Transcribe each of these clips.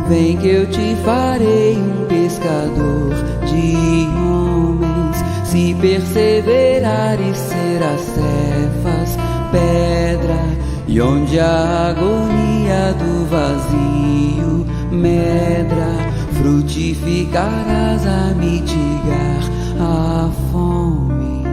Vem que eu te farei um pescador de homens. Se perseverares, serás Cefas, pedra, e onde a agonia do vazio medra, frutificarás a mitigar a fome.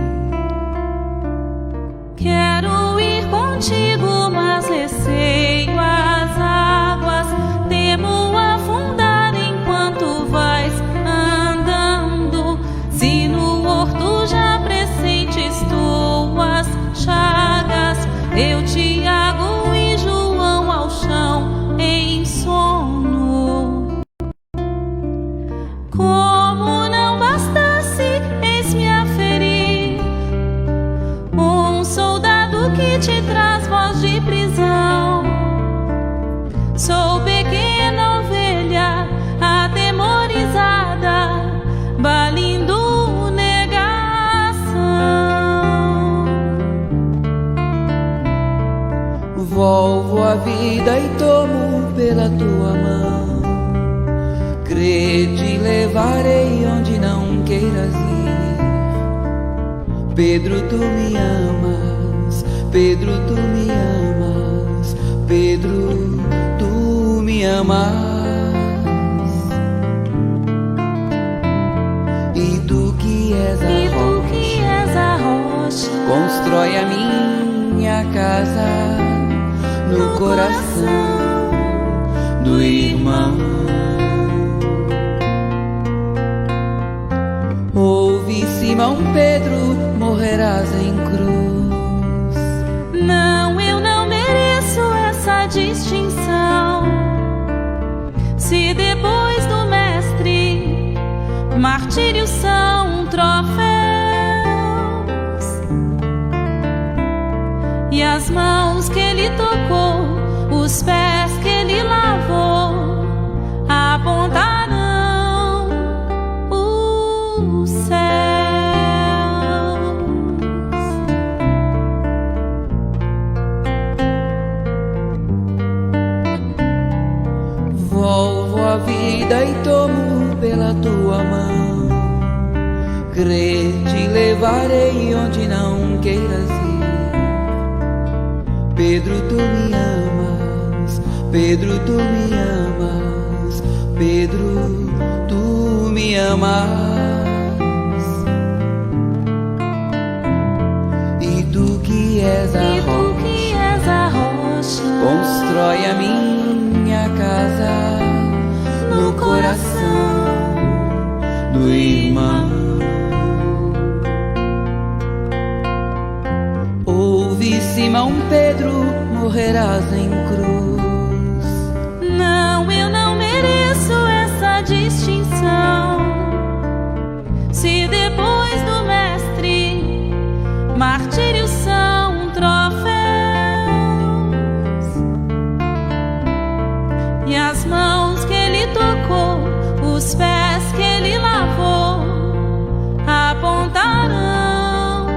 Quero ir contigo, mas receio as águas, temo afundar enquanto vais andando. Se no horto já pressentes tuas chagas, eu, Tiago e João ao chão em sono. Como não bastasse, eis-me a ferir um soldado que te traz voz de prisão. Sou pequena ovelha atemorizada, balindo negação. Volvo a vida e tomo pela tua mão. Crê, te levarei onde não queiras ir. Pedro, tu me amas. Pedro, tu me amas. Pedro, tu me amas. E tu que és a rocha, constrói a minha casa no coração do irmão. Ouve, Simão Pedro, morrerás em cruz. Não, eu não mereço essa distinção. Se depois do mestre martírios são troféus, e as mãos que ele tocou, os pés que ele lavou, apontarão os céus. Volvo a vida e tomo pela tua mão. Crê, te levarei onde não queiras ir. Pedro, tu me amas. Pedro, tu me amas. Pedro, tu me amas. E tu que és a rocha, constrói a minha casa no coração do irmão. Ouve, Simão Pedro, morrerás em cruz. Não, eu não mereço essa distinção. Se depois do mestre martírios são troféus, e as mãos que ele tocou, os pés que ele lavou, apontarão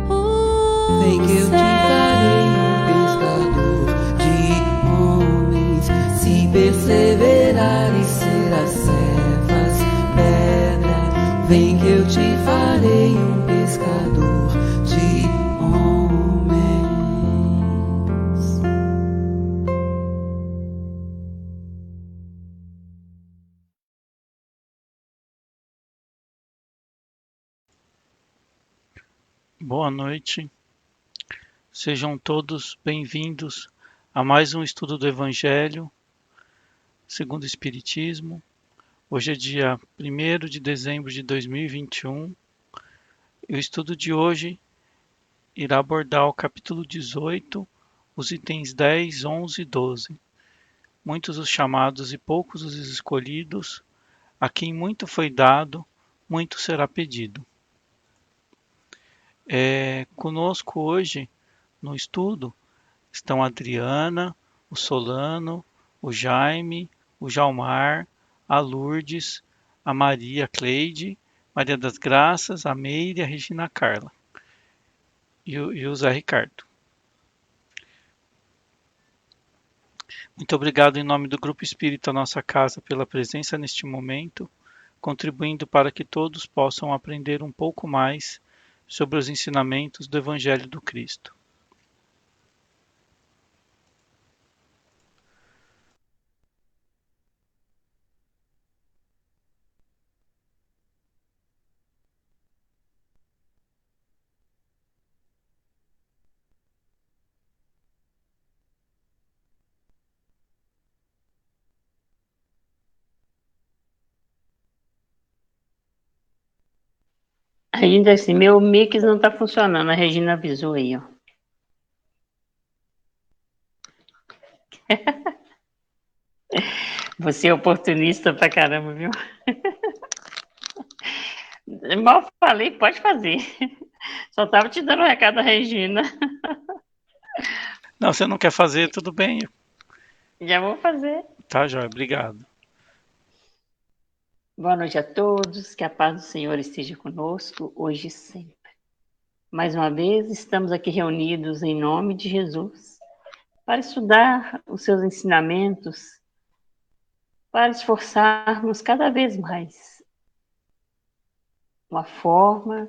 os Vem que eu te farei um pescador de homens. Se perseverares, serás Cefas, pedra. Vem que eu te farei um pescador de homens. Boa noite, sejam todos bem-vindos a mais um estudo do Evangelho segundo o Espiritismo. Hoje é dia 1º de dezembro de 2021 e o estudo de hoje irá abordar o capítulo 18, os itens 10, 11 e 12. Muitos os chamados e poucos os escolhidos, a quem muito foi dado, muito será pedido. Conosco hoje no estudo estão a Adriana, o Solano, o Jaime, o Jalmar, a Lourdes, a Maria Cleide, Maria das Graças, a Meire, a Regina Carla e o Zé Ricardo. Muito obrigado em nome do Grupo Espírita Nossa Casa pela presença neste momento, contribuindo para que todos possam aprender um pouco mais sobre os ensinamentos do Evangelho do Cristo. Ainda assim, meu mix não está funcionando. A Regina avisou aí, ó. Você é oportunista pra caramba, viu? Mal falei, pode fazer. Só estava te dando um recado, Regina. Não, você não quer fazer, tudo bem. Já vou fazer. Tá, Jóia, obrigado. Boa noite a todos, que a paz do Senhor esteja conosco, hoje e sempre. Mais uma vez, estamos aqui reunidos em nome de Jesus, para estudar os seus ensinamentos, para esforçarmos cada vez mais uma forma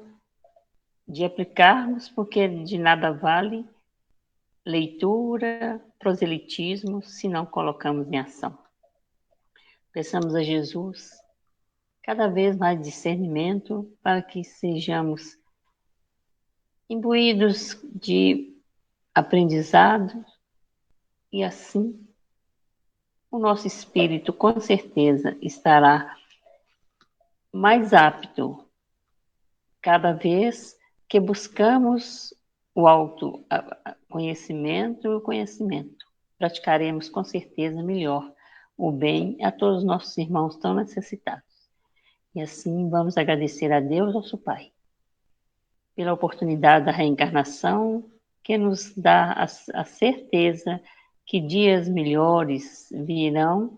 de aplicarmos, porque de nada vale leitura, proselitismo, se não colocamos em ação. Peçamos a Jesus cada vez mais discernimento para que sejamos imbuídos de aprendizado e assim o nosso espírito com certeza estará mais apto cada vez que buscamos o autoconhecimento e o conhecimento. Praticaremos com certeza melhor o bem a todos os nossos irmãos tão necessitados. E assim vamos agradecer a Deus, nosso Pai, pela oportunidade da reencarnação, que nos dá a certeza que dias melhores virão,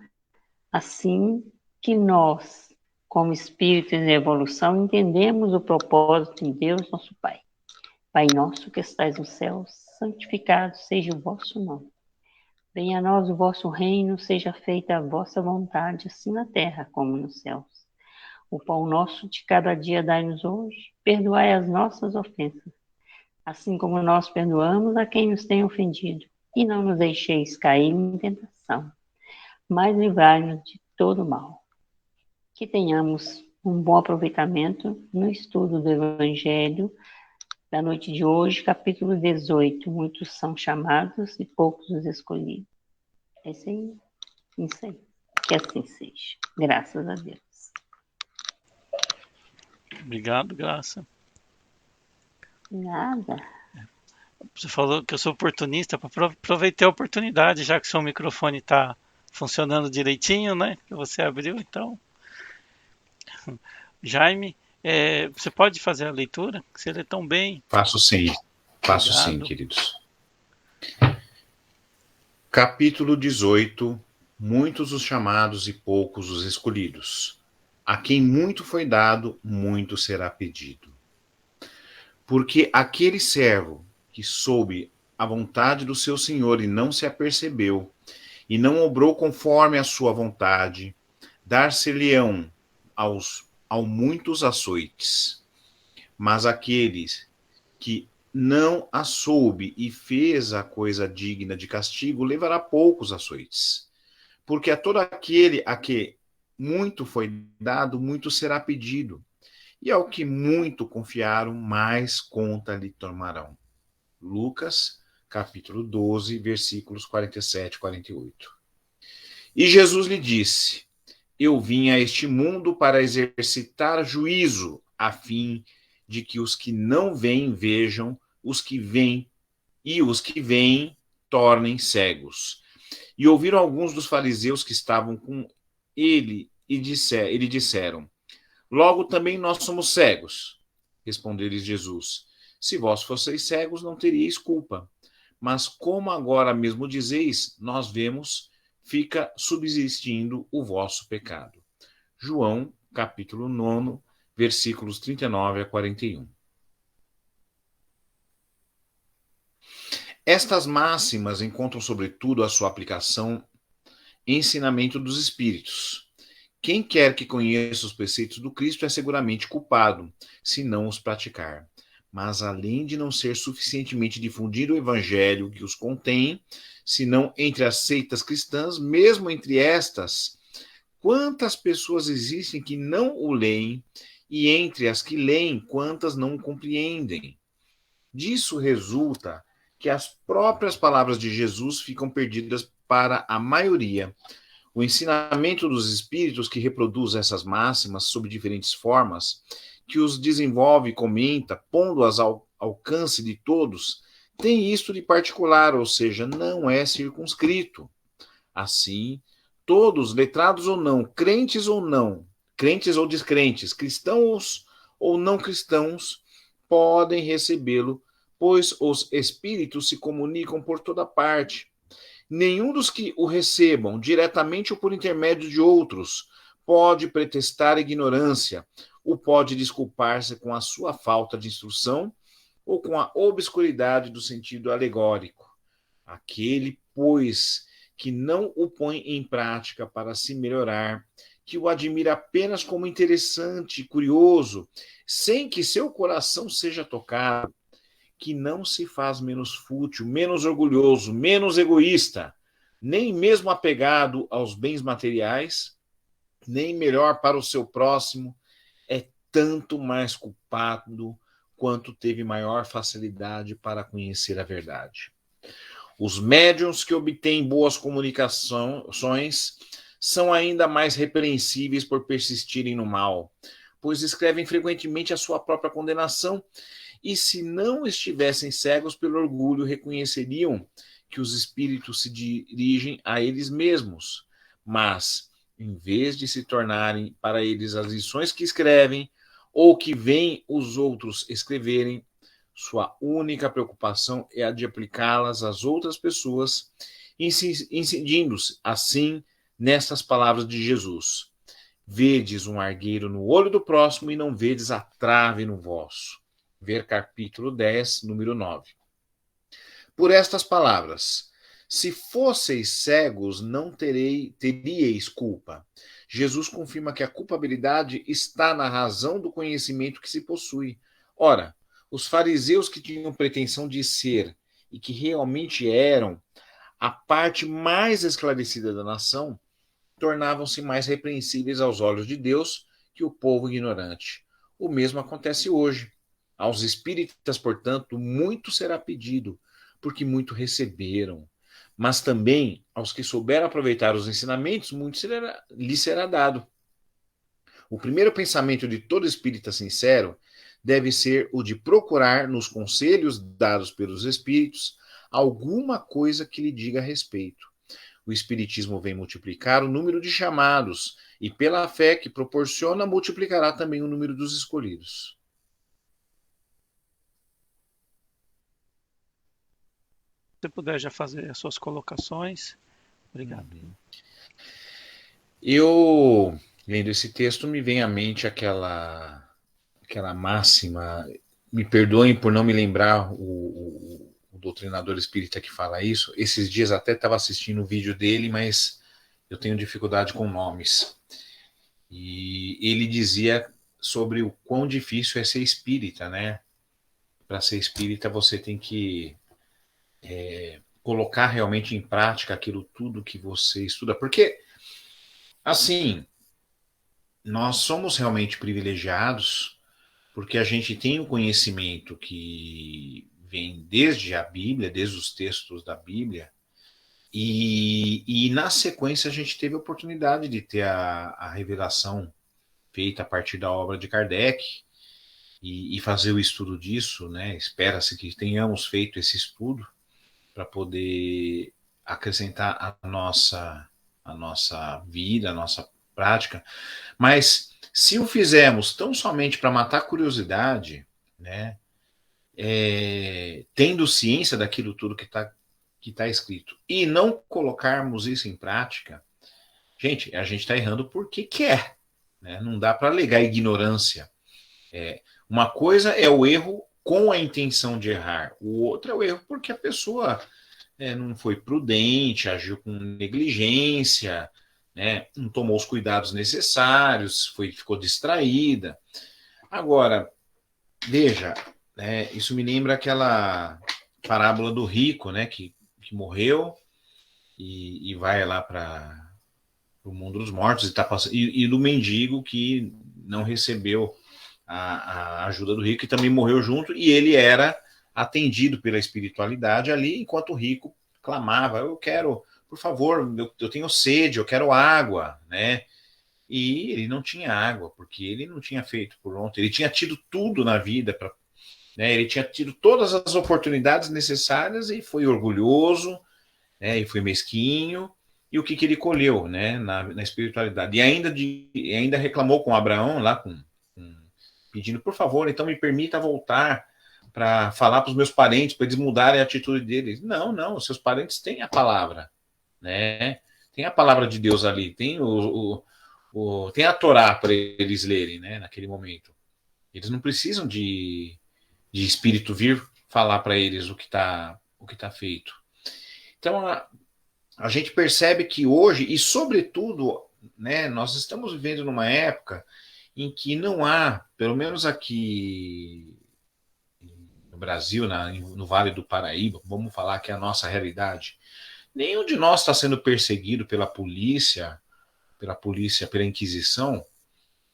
assim que nós, como espíritos em evolução, entendemos o propósito de Deus, nosso Pai. Pai nosso que estais nos céus, santificado seja o vosso nome. Venha a nós o vosso reino, seja feita a vossa vontade, assim na terra como nos céus. O pão nosso de cada dia dai-nos hoje, perdoai as nossas ofensas, assim como nós perdoamos a quem nos tem ofendido. E não nos deixeis cair em tentação, mas livrai-nos de todo mal. Que tenhamos um bom aproveitamento no estudo do Evangelho da noite de hoje, capítulo 18. Muitos são chamados e poucos os escolhidos. É isso aí. Isso aí. Que assim seja. Graças a Deus. Obrigado, Graça. Nada. Você falou que eu sou oportunista, aproveitei a oportunidade, já que seu microfone está funcionando direitinho, né? Que você abriu, então. Jaime, você pode fazer a leitura? Você lê tão bem. Faço sim, Obrigado. queridos. Capítulo 18. Muitos os chamados e poucos os escolhidos. A quem muito foi dado, muito será pedido. Porque aquele servo que soube a vontade do seu senhor e não se apercebeu, e não obrou conforme a sua vontade, dar-se-lhe-ão ao muitos açoites. Mas aqueles que não a soube e fez a coisa digna de castigo, levará poucos açoites. Porque a todo aquele a que muito foi dado, muito será pedido. E ao que muito confiaram, mais conta lhe tomarão. Lucas, capítulo 12, versículos 47 e 48. E Jesus lhe disse: Eu vim a este mundo para exercitar juízo, a fim de que os que não veem vejam, os que veem e os que veem tornem cegos. E ouviram alguns dos fariseus que estavam com ele e lhe disseram: Logo também nós somos cegos. Respondeu-lhes Jesus: Se vós fosseis cegos, não teríeis culpa. Mas como agora mesmo dizeis, nós vemos, fica subsistindo o vosso pecado. João, capítulo 9, versículos 39 a 41. Estas máximas encontram, sobretudo, a sua aplicação ensinamento dos Espíritos. Quem quer que conheça os preceitos do Cristo é seguramente culpado, se não os praticar. Mas além de não ser suficientemente difundido o evangelho que os contém, senão entre as seitas cristãs, mesmo entre estas, quantas pessoas existem que não o leem, e entre as que leem, quantas não o compreendem? Disso resulta que as próprias palavras de Jesus ficam perdidas para a maioria. O ensinamento dos espíritos que reproduz essas máximas sob diferentes formas, que os desenvolve e comenta, pondo-as ao alcance de todos, tem isto de particular, ou seja, não é circunscrito. Assim, todos, letrados ou não, crentes ou descrentes, cristãos ou não cristãos, podem recebê-lo, pois os espíritos se comunicam por toda parte. Nenhum dos que o recebam, diretamente ou por intermédio de outros, pode pretextar ignorância, ou pode desculpar-se com a sua falta de instrução ou com a obscuridade do sentido alegórico. Aquele, pois, que não o põe em prática para se melhorar, que o admira apenas como interessante e curioso, sem que seu coração seja tocado, que não se faz menos fútil, menos orgulhoso, menos egoísta, nem mesmo apegado aos bens materiais, nem melhor para o seu próximo, é tanto mais culpado quanto teve maior facilidade para conhecer a verdade. Os médiuns que obtêm boas comunicações são ainda mais repreensíveis por persistirem no mal, pois escrevem frequentemente a sua própria condenação, e se não estivessem cegos pelo orgulho, reconheceriam que os espíritos se dirigem a eles mesmos, mas, em vez de se tornarem para eles as lições que escrevem, ou que veem os outros escreverem, sua única preocupação é a de aplicá-las às outras pessoas, incidindo-se, assim, nestas palavras de Jesus: vedes um argueiro no olho do próximo e não vedes a trave no vosso. Ver capítulo 10, número 9. Por estas palavras: se fosseis cegos, não teríeis culpa. Jesus confirma que a culpabilidade está na razão do conhecimento que se possui. Ora, os fariseus que tinham pretensão de ser e que realmente eram a parte mais esclarecida da nação, tornavam-se mais repreensíveis aos olhos de Deus que o povo ignorante. O mesmo acontece hoje. Aos espíritas, portanto, muito será pedido, porque muito receberam. Mas também, aos que souberam aproveitar os ensinamentos, muito lhes será dado. O primeiro pensamento de todo espírita sincero deve ser o de procurar, nos conselhos dados pelos espíritos, alguma coisa que lhe diga a respeito. O espiritismo vem multiplicar o número de chamados, e pela fé que proporciona, multiplicará também o número dos escolhidos. Se você puder já fazer as suas colocações. Obrigado. Eu, lendo esse texto, me vem à mente aquela máxima, me perdoem por não me lembrar o doutrinador espírita que fala isso. Esses dias até estava assistindo o vídeo dele, mas eu tenho dificuldade com nomes. E ele dizia sobre o quão difícil é ser espírita, né? Para ser espírita você tem que colocar realmente em prática aquilo tudo que você estuda. Porque, assim, nós somos realmente privilegiados porque a gente tem um conhecimento que vem desde a Bíblia, desde os textos da Bíblia, e na sequência a gente teve a oportunidade de ter a revelação feita a partir da obra de Kardec e fazer o estudo disso, né? Espera-se que tenhamos feito esse estudo para poder acrescentar a nossa vida, a nossa prática. Mas se o fizermos tão somente para matar a curiosidade, né, tendo ciência daquilo tudo que está escrito, e não colocarmos isso em prática, gente, a gente está errando porque quer. Né? Não dá para alegar ignorância. Uma coisa é o erro com a intenção de errar, o outro é o erro porque a pessoa não foi prudente, agiu com negligência, né, não tomou os cuidados necessários, ficou distraída. Agora, veja, né, isso me lembra aquela parábola do rico, né, que morreu e vai lá para o mundo dos mortos e do mendigo que não recebeu a ajuda do rico e também morreu junto, e ele era atendido pela espiritualidade ali, enquanto o rico clamava: eu quero, por favor, eu tenho sede, eu quero água, né? E ele não tinha água, porque ele não tinha feito por ontem, ele tinha tido tudo na vida, né? Ele tinha tido todas as oportunidades necessárias e foi orgulhoso, né? E foi mesquinho, e o que ele colheu, né? Na espiritualidade, e ainda reclamou com Abraão, lá pedindo: por favor, então me permita voltar para falar para os meus parentes, para eles mudarem a atitude deles. Não, os seus parentes têm a palavra, né? Tem a palavra de Deus ali, tem tem a Torá para eles lerem, né? Naquele momento. Eles não precisam de espírito vir falar para eles o que tá feito. Então, a gente percebe que hoje, e sobretudo, né, nós estamos vivendo numa época em que não há, pelo menos aqui no Brasil, no Vale do Paraíba, vamos falar que é a nossa realidade, nenhum de nós está sendo perseguido pela polícia, pela Inquisição,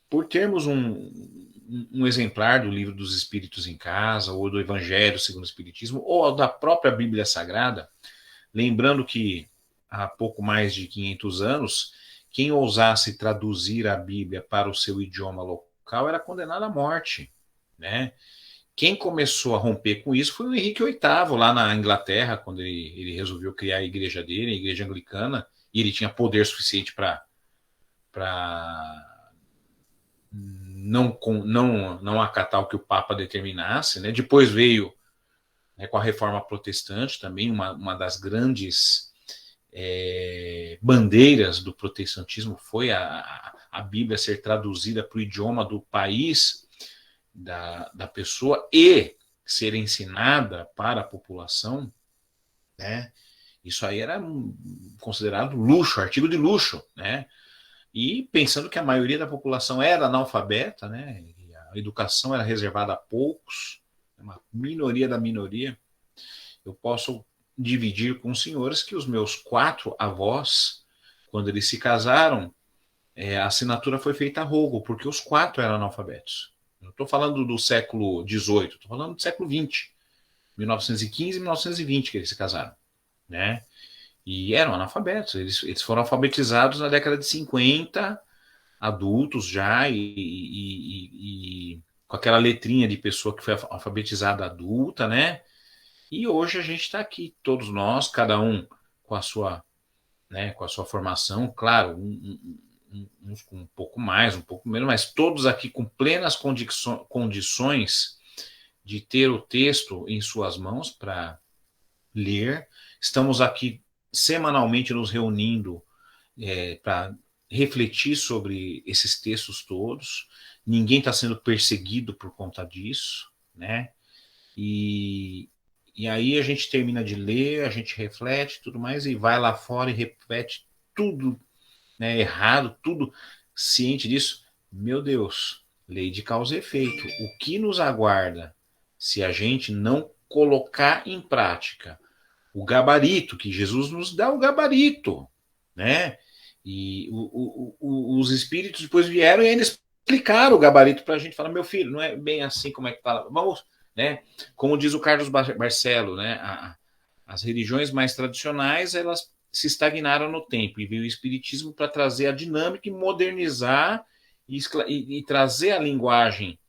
por termos um exemplar do Livro dos Espíritos em casa, ou do Evangelho segundo o Espiritismo, ou da própria Bíblia Sagrada. Lembrando que há pouco mais de 500 anos, quem ousasse traduzir a Bíblia para o seu idioma local era condenado à morte, né? Quem começou a romper com isso foi o Henrique VIII, lá na Inglaterra, quando ele resolveu criar a igreja dele, a igreja anglicana, e ele tinha poder suficiente para não acatar o que o Papa determinasse, né? Depois veio, né, com a Reforma Protestante também, uma das grandes bandeiras do protestantismo foi a Bíblia ser traduzida para o idioma do país da pessoa e ser ensinada para a população, né? Isso aí era considerado luxo, artigo de luxo, né? E pensando que a maioria da população era analfabeta, né? E a educação era reservada a poucos, uma minoria da minoria, eu posso dividir com os senhores que os meus 4 avós, quando eles se casaram, a assinatura foi feita a rogo, porque os 4 eram analfabetos. Não estou falando do século XVIII, estou falando do século XX, 1915 e 1920 que eles se casaram, né? E eram analfabetos, eles foram alfabetizados na década de 50, adultos já, e com aquela letrinha de pessoa que foi alfabetizada adulta, né? E hoje a gente está aqui, todos nós, cada um com a sua, né, com a sua formação, claro, uns com um pouco mais, um pouco menos, mas todos aqui com plenas condições de ter o texto em suas mãos para ler. Estamos aqui semanalmente nos reunindo para refletir sobre esses textos todos. Ninguém está sendo perseguido por conta disso, né? E aí a gente termina de ler, a gente reflete tudo mais e vai lá fora e repete tudo, né, errado, tudo ciente disso. Meu Deus, lei de causa e efeito. O que nos aguarda se a gente não colocar em prática o gabarito, que Jesus nos dá o gabarito, né? E os espíritos depois vieram e ainda explicaram o gabarito para a gente falar: meu filho, não é bem assim como é que fala. Vamos, né? Como diz o Carlos Barcelo, né? As religiões mais tradicionais, elas se estagnaram no tempo, e veio o Espiritismo para trazer a dinâmica e modernizar e trazer a linguagem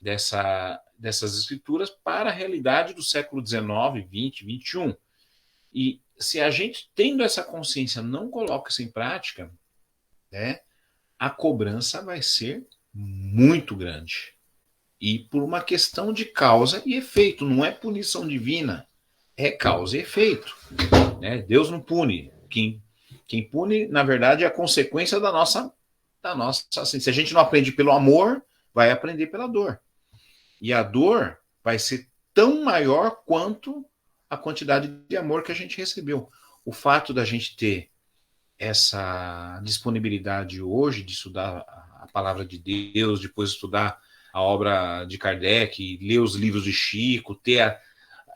dessas escrituras para a realidade do século XIX, XX, XXI. E se a gente, tendo essa consciência, não coloca isso em prática, né, a cobrança vai ser muito grande. E por uma questão de causa e efeito, não é punição divina, é causa e efeito, né? Deus não pune. Quem pune, na verdade, é a consequência da nossa assim, se a gente não aprende pelo amor, vai aprender pela dor. E a dor vai ser tão maior quanto a quantidade de amor que a gente recebeu. O fato da gente ter essa disponibilidade hoje de estudar a palavra de Deus, depois estudar a obra de Kardec, ler os livros de Chico, ter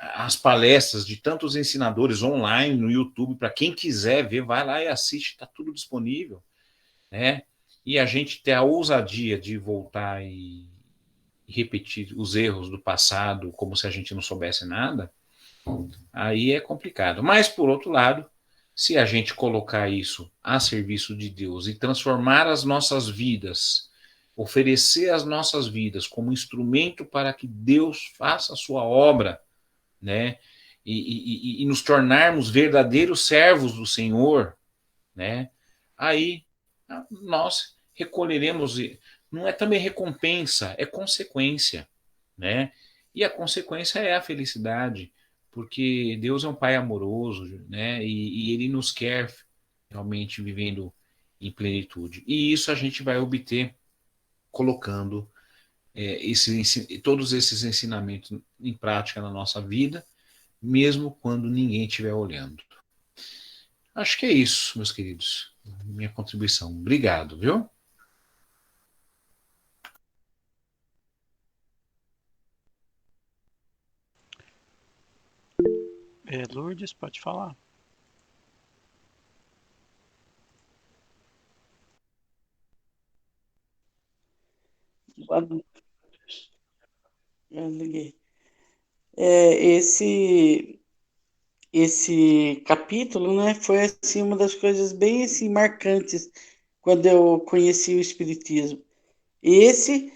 as palestras de tantos ensinadores online no YouTube, para quem quiser ver, vai lá e assiste, está tudo disponível, né? E a gente ter a ousadia de voltar e repetir os erros do passado como se a gente não soubesse nada, aí é complicado. Mas, por outro lado, se a gente colocar isso a serviço de Deus e transformar as nossas vidas, oferecer as nossas vidas como instrumento para que Deus faça a sua obra, né? E nos tornarmos verdadeiros servos do Senhor, né? Aí nós recolheremos, não é também recompensa, é consequência, né? E a consequência é a felicidade, porque Deus é um Pai amoroso, né? E Ele nos quer realmente vivendo em plenitude. E isso a gente vai obter colocando todos esses ensinamentos em prática na nossa vida, mesmo quando ninguém estiver olhando. Acho que é isso, meus queridos. Minha contribuição. Obrigado, viu? Lourdes, pode falar. Boa noite. Eu liguei. Esse capítulo, né, foi assim uma das coisas bem assim marcantes quando eu conheci o Espiritismo. Esse,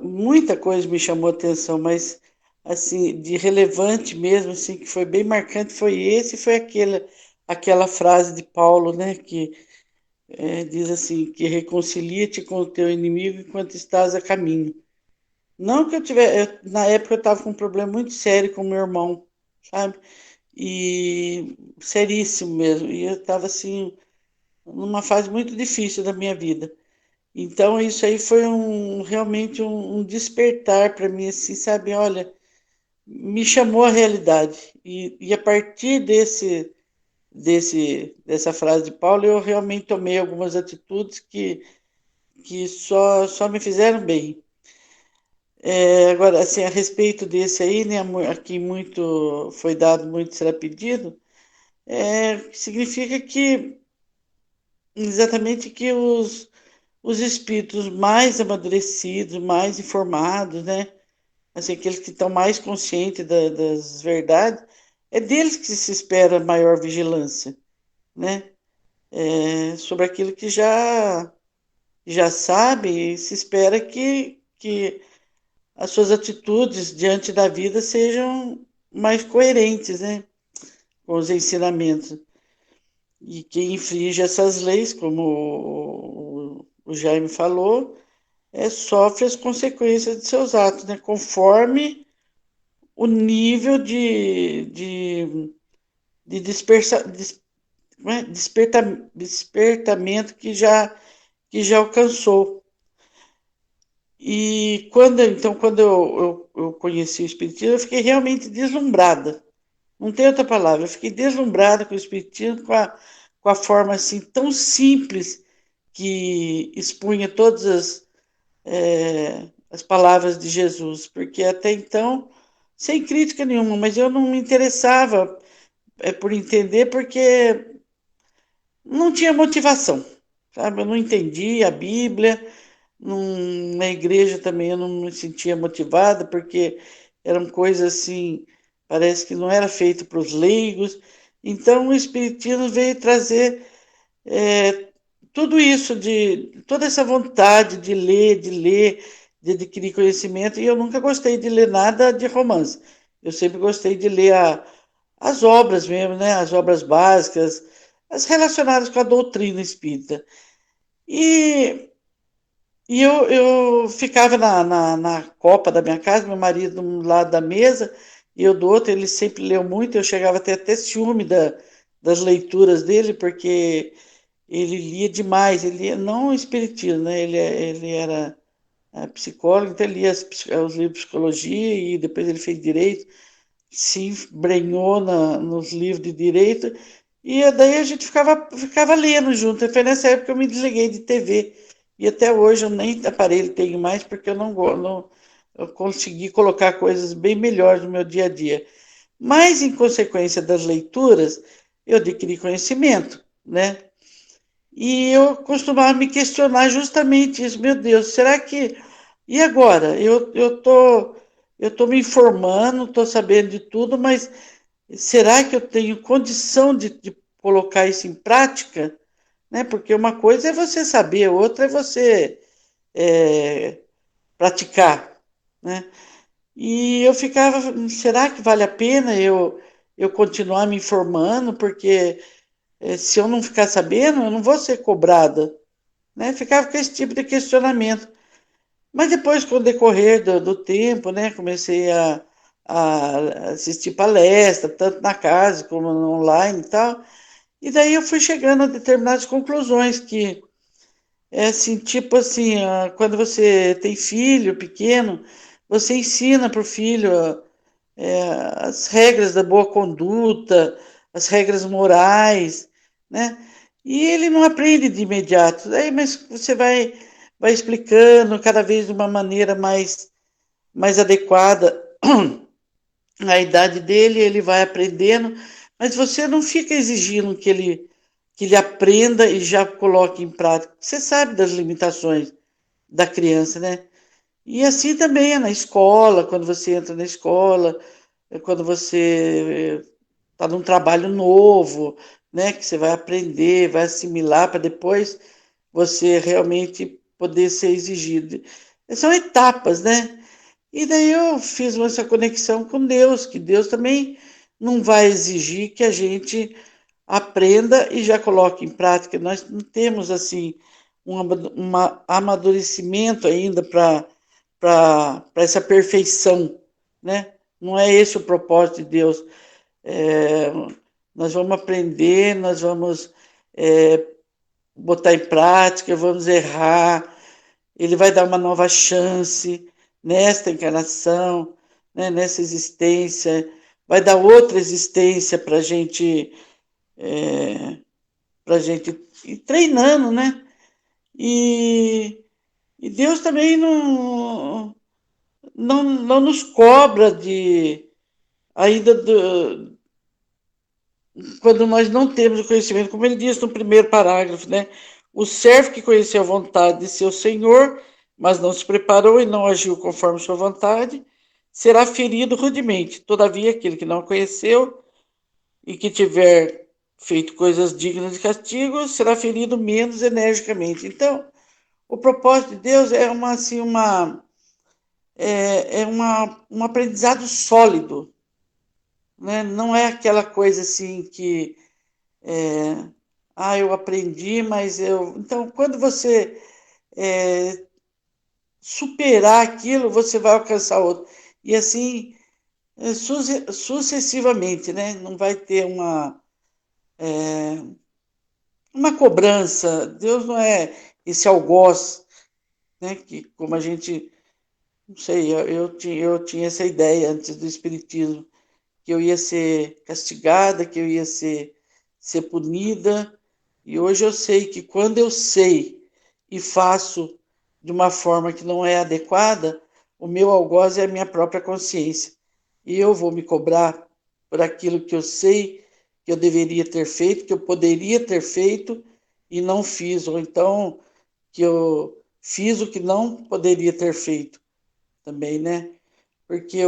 muita coisa me chamou a atenção, mas assim de relevante mesmo, assim que foi bem marcante, foi esse, foi aquela frase de Paulo, né, que diz assim, que reconcilia-te com o teu inimigo enquanto estás a caminho. Não que na época eu estava com um problema muito sério com meu irmão, sabe? E seríssimo mesmo. E eu estava assim, numa fase muito difícil da minha vida. Então isso aí foi realmente um despertar para mim, assim, sabe? Olha, me chamou a realidade. E a partir dessa frase de Paulo, eu realmente tomei algumas atitudes que só me fizeram bem. Agora, assim, a respeito desse aí, né, aqui muito foi dado, muito será pedido, significa que exatamente que os espíritos mais amadurecidos, mais informados, né, assim, aqueles que estão mais conscientes das verdades, é deles que se espera maior vigilância, né, sobre aquilo que já sabe, se espera que as suas atitudes diante da vida sejam mais coerentes, né, com os ensinamentos. E quem infringe essas leis, como o Jaime falou, sofre as consequências de seus atos, né, conforme o nível de despertamento que já alcançou. E quando eu conheci o Espiritismo, eu fiquei realmente deslumbrada. Não tem outra palavra. Eu fiquei deslumbrada com o Espiritismo, com a forma assim tão simples que expunha todas as palavras de Jesus. Porque até então, sem crítica nenhuma, mas eu não me interessava por entender, porque não tinha motivação, sabe? Eu não entendia a Bíblia. Na igreja também eu não me sentia motivada, porque eram coisas assim, parece que não era feito para os leigos. Então o Espiritismo veio trazer tudo isso, toda essa vontade de ler, de adquirir conhecimento, e eu nunca gostei de ler nada de romance. Eu sempre gostei de ler as obras mesmo, né? As obras básicas, as relacionadas com a doutrina espírita. E eu ficava na copa da minha casa, meu marido de um lado da mesa e eu do outro. Ele sempre leu muito, eu chegava até ciúme das leituras dele, porque ele lia demais. Ele lia, não espiritismo, né? Ele era psicólogo, então ele lia os livros de psicologia e depois ele fez direito. se embrenhou nos livros de direito, e daí a gente ficava lendo junto. Foi nessa época que eu me desliguei de TV. E até hoje eu nem aparelho tenho mais, porque eu consegui colocar coisas bem melhores no meu dia a dia. Mas, em consequência das leituras, eu adquiri conhecimento, né? E eu costumava me questionar justamente isso. Meu Deus, será que... E agora? Eu tô me informando, estou sabendo de tudo, mas será que eu tenho condição de colocar isso em prática? Né? Porque uma coisa é você saber, outra é você praticar, né? E eu ficava, será que vale a pena eu continuar me informando? Porque se eu não ficar sabendo, eu não vou ser cobrada, né? Ficava com esse tipo de questionamento. Mas depois, com o decorrer do tempo, né, comecei a assistir palestra, tanto na casa como no online e tal, e daí eu fui chegando a determinadas conclusões que é assim, tipo assim, quando você tem filho pequeno, você ensina para o filho as regras da boa conduta, as regras morais, né? E ele não aprende de imediato. Aí, mas você vai explicando cada vez de uma maneira mais adequada à idade dele, ele vai aprendendo, mas você não fica exigindo que ele aprenda e já coloque em prática. Você sabe das limitações da criança, né? E assim também é na escola, quando você entra na escola, quando você está num trabalho novo, né? Que você vai aprender, vai assimilar para depois você realmente poder ser exigido. São etapas, né? E daí eu fiz essa conexão com Deus, que Deus também não vai exigir que a gente aprenda e já coloque em prática. Nós não temos assim um amadurecimento ainda para essa perfeição, né? Não é esse o propósito de Deus. É, nós vamos aprender, nós vamos botar em prática, vamos errar. Ele vai dar uma nova chance nesta encarnação, né, nessa existência, vai dar outra existência para gente ir treinando, né? E Deus também não nos cobra ainda quando nós não temos o conhecimento, como ele diz no primeiro parágrafo, né? O servo que conheceu a vontade de seu senhor, mas não se preparou e não agiu conforme sua vontade, será ferido rudemente. Todavia, aquele que não conheceu e que tiver feito coisas dignas de castigo, será ferido menos energicamente. Então, o propósito de Deus é um aprendizado sólido, né? Não é aquela coisa assim que eu aprendi, mas eu... Então, quando você superar aquilo, você vai alcançar outro. E assim, sucessivamente, né? Não vai ter uma cobrança. Deus não é esse algoz, né? Que como a gente... Não sei, eu tinha essa ideia antes do Espiritismo, que eu ia ser castigada, que eu ia ser punida. E hoje eu sei que quando eu sei e faço de uma forma que não é adequada, o meu algoz é a minha própria consciência. E eu vou me cobrar por aquilo que eu sei que eu deveria ter feito, que eu poderia ter feito e não fiz, ou então que eu fiz o que não poderia ter feito também, né? Porque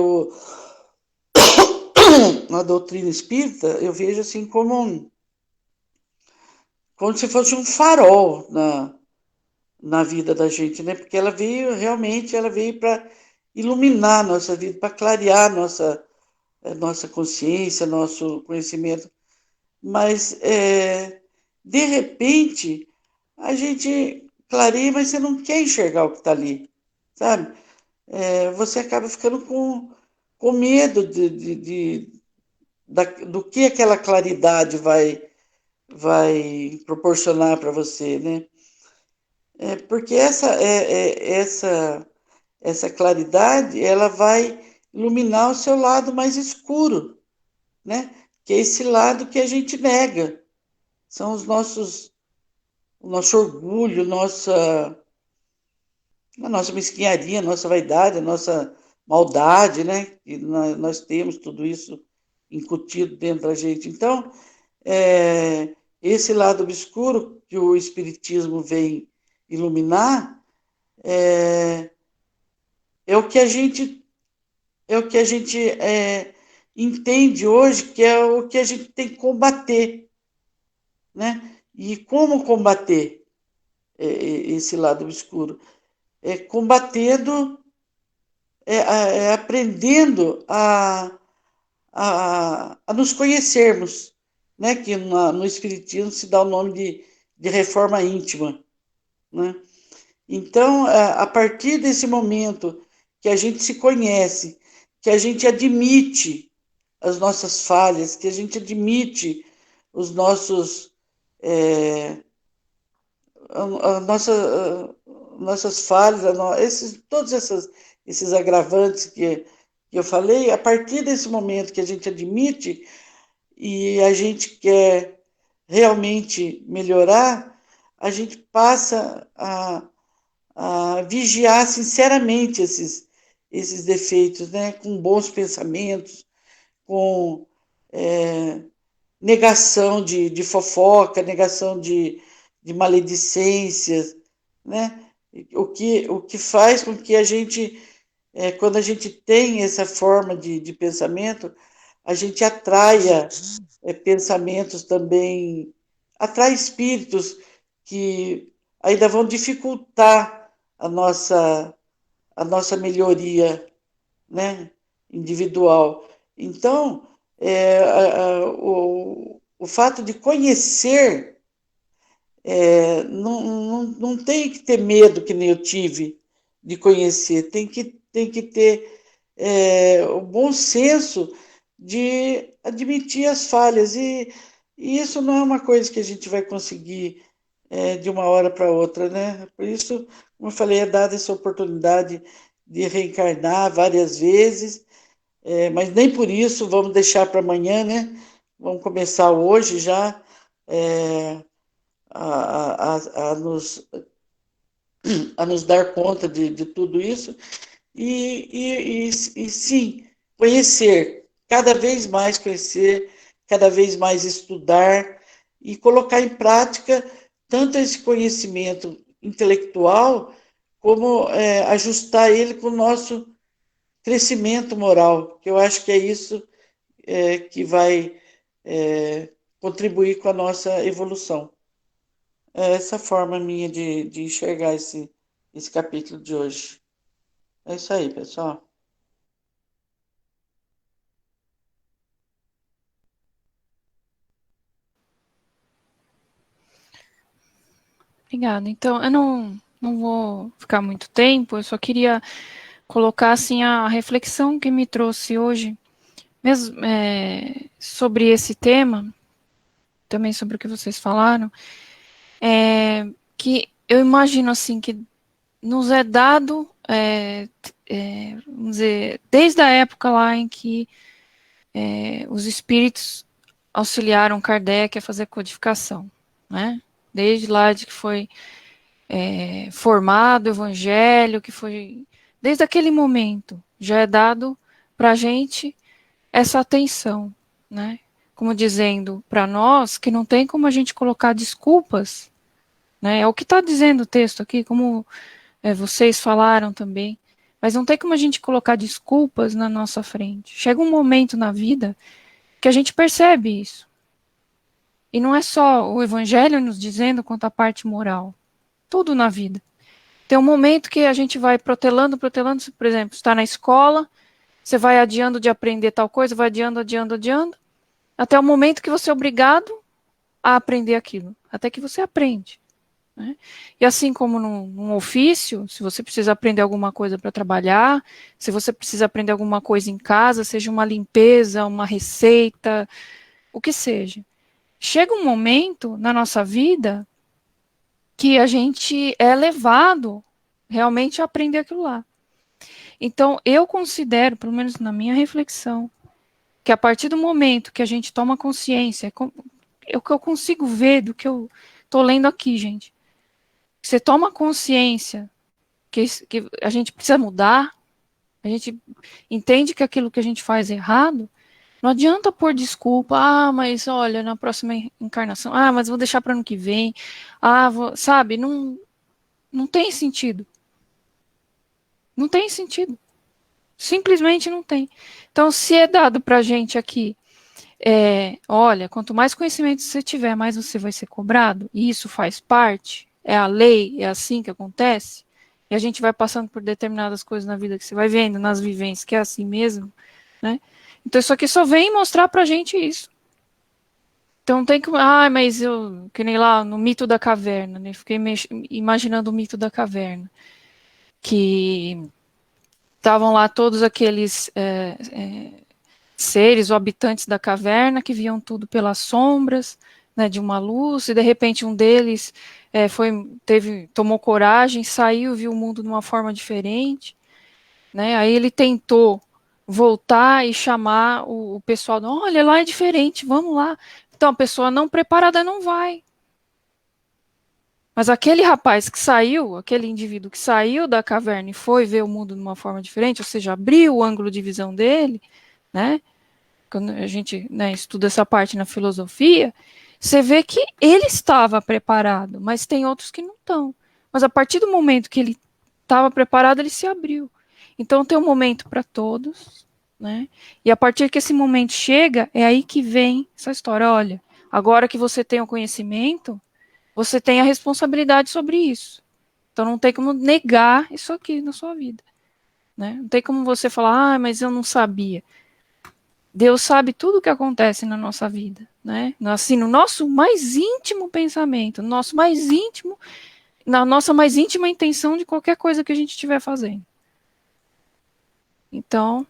na doutrina espírita eu vejo assim como se fosse um farol na vida da gente, né? Porque ela veio para iluminar a nossa vida, para clarear nossa consciência, nosso conhecimento. Mas, de repente, a gente clareia, mas você não quer enxergar o que está ali, sabe? Você acaba ficando com medo do que aquela claridade vai proporcionar para você, né? Porque essa claridade, ela vai iluminar o seu lado mais escuro, né? Que é esse lado que a gente nega. São o nosso orgulho, a nossa mesquinharia, a nossa vaidade, a nossa maldade, né? E nós temos tudo isso incutido dentro da gente. Então, esse lado obscuro que o Espiritismo vem iluminar é o que a gente entende hoje que é o que a gente tem que combater, né? E como combater esse lado obscuro? Combatendo, aprendendo a nos conhecermos, né? Que no Espiritismo se dá o nome de reforma íntima, né? Então, a partir desse momento que a gente se conhece, que a gente admite as nossas falhas, que a gente admite os nossos nossas falhas, todos esses agravantes que eu falei, a partir desse momento que a gente admite e a gente quer realmente melhorar, a gente passa a vigiar sinceramente esses defeitos, né? Com bons pensamentos, com negação de fofoca, negação de maledicências, né? O que faz com que a gente, quando a gente tem essa forma de pensamento, a gente atraia pensamentos também, atrai espíritos que ainda vão dificultar a nossa melhoria, né, individual. Então, o fato de conhecer, não tem que ter medo, que nem eu tive, de conhecer, tem que ter o bom senso de admitir as falhas, e isso não é uma coisa que a gente vai conseguir de uma hora para outra, né? Por isso, como eu falei, é dada essa oportunidade de reencarnar várias vezes, mas nem por isso vamos deixar para amanhã, né? Vamos começar hoje já a nos dar conta de tudo isso e sim, cada vez mais conhecer, cada vez mais estudar e colocar em prática tanto esse conhecimento intelectual como ajustar ele com o nosso crescimento moral, que eu acho que é isso que vai contribuir com a nossa evolução. É essa forma minha de enxergar esse capítulo de hoje. É isso aí, pessoal. Obrigada. Então, eu não vou ficar muito tempo, eu só queria colocar assim a reflexão que me trouxe hoje, mesmo sobre esse tema, também sobre o que vocês falaram, que eu imagino assim que nos é dado, vamos dizer, desde a época lá em que os espíritos auxiliaram Kardec a fazer codificação, né? Desde lá de que foi formado o Evangelho, que foi desde aquele momento já é dado para a gente essa atenção, né? Como dizendo para nós que não tem como a gente colocar desculpas, né? É o que está dizendo o texto aqui, como vocês falaram também, mas não tem como a gente colocar desculpas na nossa frente. Chega um momento na vida que a gente percebe isso. E não é só o Evangelho nos dizendo quanto à parte moral. Tudo na vida. Tem um momento que a gente vai protelando, por exemplo, está na escola, você vai adiando de aprender tal coisa, vai adiando, até o momento que você é obrigado a aprender aquilo, até que você aprende. Né? E assim como num ofício, se você precisa aprender alguma coisa para trabalhar, se você precisa aprender alguma coisa em casa, seja uma limpeza, uma receita, o que seja. Chega um momento na nossa vida que a gente é levado realmente a aprender aquilo lá. Então, eu considero, pelo menos na minha reflexão, que a partir do momento que a gente toma consciência, é o que eu consigo ver do que eu estou lendo aqui, gente. Você toma consciência que a gente precisa mudar, a gente entende que aquilo que a gente faz é errado, não adianta pôr desculpa, mas olha, na próxima encarnação, mas vou deixar para ano que vem, sabe, não tem sentido. Não tem sentido. Simplesmente não tem. Então, se é dado para a gente aqui, olha, quanto mais conhecimento você tiver, mais você vai ser cobrado, e isso faz parte, é a lei, é assim que acontece, e a gente vai passando por determinadas coisas na vida que você vai vendo, nas vivências, que é assim mesmo, né? Então, isso aqui só vem mostrar pra gente isso. Então, tem que... mas eu... Que nem lá no mito da caverna, né? Fiquei imaginando o mito da caverna. Que estavam lá todos aqueles seres ou habitantes da caverna que viam tudo pelas sombras, né, de uma luz, e de repente um deles tomou coragem, saiu, viu o mundo de uma forma diferente, né? Aí ele tentou voltar e chamar o pessoal, olha, lá é diferente, vamos lá. Então a pessoa não preparada não vai. Mas aquele rapaz que saiu, aquele indivíduo que saiu da caverna e foi ver o mundo de uma forma diferente, ou seja, abriu o ângulo de visão dele, né? Quando a gente, né, estuda essa parte na filosofia, você vê que ele estava preparado, mas tem outros que não estão. Mas a partir do momento que ele estava preparado, ele se abriu. Então tem um momento para todos, né? E a partir que esse momento chega, é aí que vem essa história. Olha, agora que você tem o conhecimento, você tem a responsabilidade sobre isso. Então não tem como negar isso aqui na sua vida, né? Não tem como você falar, mas eu não sabia. Deus sabe tudo o que acontece na nossa vida, né? Assim, no nosso mais íntimo pensamento, no nosso mais íntimo, na nossa mais íntima intenção de qualquer coisa que a gente estiver fazendo. Então,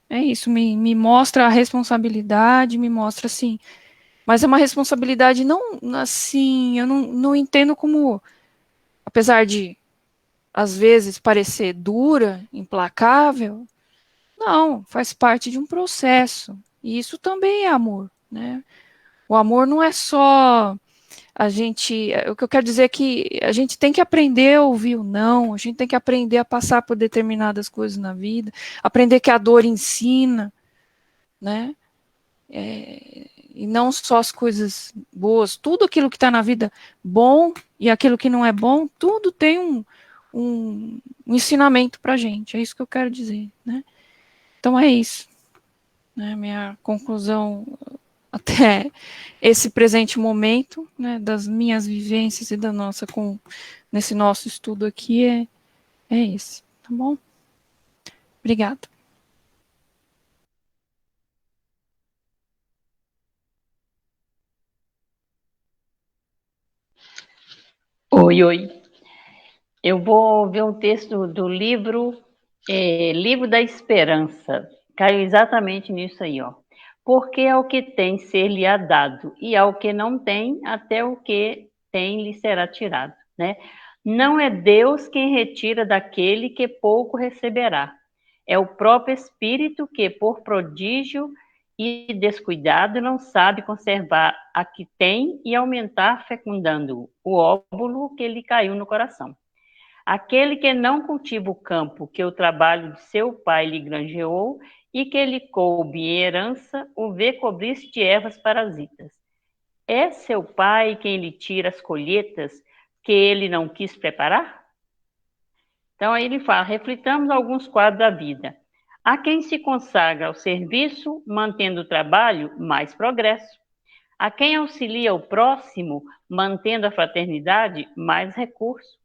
é isso, me mostra a responsabilidade, me mostra assim, mas é uma responsabilidade não, assim, eu não entendo como, apesar de, às vezes, parecer dura, implacável, não, faz parte de um processo. E isso também é amor, né? O amor não é só a gente. O que eu quero dizer é que a gente tem que aprender a ouvir o não, a gente tem que aprender a passar por determinadas coisas na vida, aprender que a dor ensina, né? E não só as coisas boas, tudo aquilo que está na vida bom e aquilo que não é bom, tudo tem um ensinamento para a gente, é isso que eu quero dizer, né? Então é isso, né? Minha conclusão até esse presente momento, né, das minhas vivências e da nossa nesse nosso estudo aqui é esse, tá bom? Obrigada. Oi. Eu vou ver um texto do livro Livro da Esperança. Caiu exatamente nisso aí, ó. Porque ao que tem ser-lhe-á dado, e ao que não tem, até o que tem lhe será tirado, né? Não é Deus quem retira daquele que pouco receberá. É o próprio Espírito que, por prodígio e descuidado, não sabe conservar a que tem e aumentar, fecundando o óvulo que lhe caiu no coração. Aquele que não cultiva o campo que o trabalho de seu pai lhe granjeou e que lhe coube em herança, o vê cobrir-se de ervas parasitas. É seu pai quem lhe tira as colheitas que ele não quis preparar? Então aí ele fala, reflitamos alguns quadros da vida. Há quem se consagra ao serviço, mantendo o trabalho, mais progresso. Há quem auxilia o próximo, mantendo a fraternidade, mais recurso.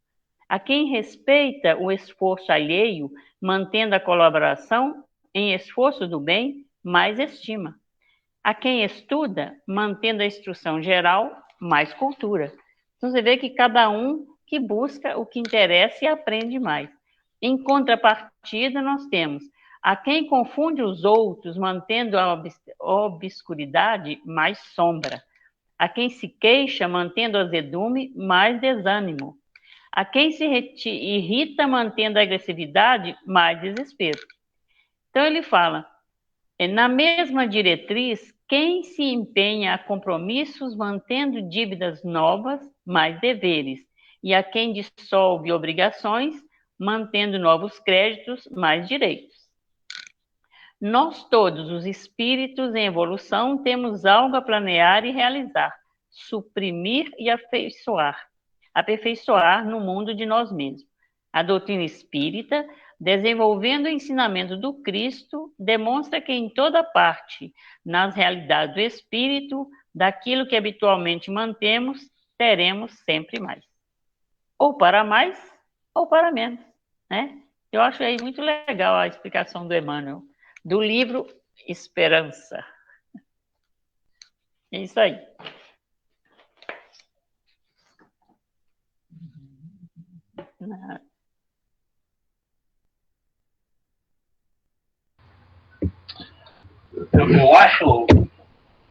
A quem respeita o esforço alheio, mantendo a colaboração em esforço do bem, mais estima. A quem estuda, mantendo a instrução geral, mais cultura. Então você vê que cada um que busca o que interessa e aprende mais. Em contrapartida, nós temos a quem confunde os outros, mantendo a obscuridade, mais sombra. A quem se queixa, mantendo o azedume, mais desânimo. A quem se irrita mantendo a agressividade, mais desespero. Então ele fala, na mesma diretriz, quem se empenha a compromissos mantendo dívidas novas, mais deveres, e a quem dissolve obrigações, mantendo novos créditos, mais direitos. Nós todos, os espíritos em evolução, temos algo a planear e realizar, suprimir e aperfeiçoar no mundo de nós mesmos. A doutrina espírita, desenvolvendo o ensinamento do Cristo, demonstra que em toda parte, nas realidades do espírito, daquilo que habitualmente mantemos, teremos sempre mais. Ou para mais, ou para menos, né? Eu acho aí muito legal a explicação do Emmanuel, do livro Esperança. É isso aí. Eu acho,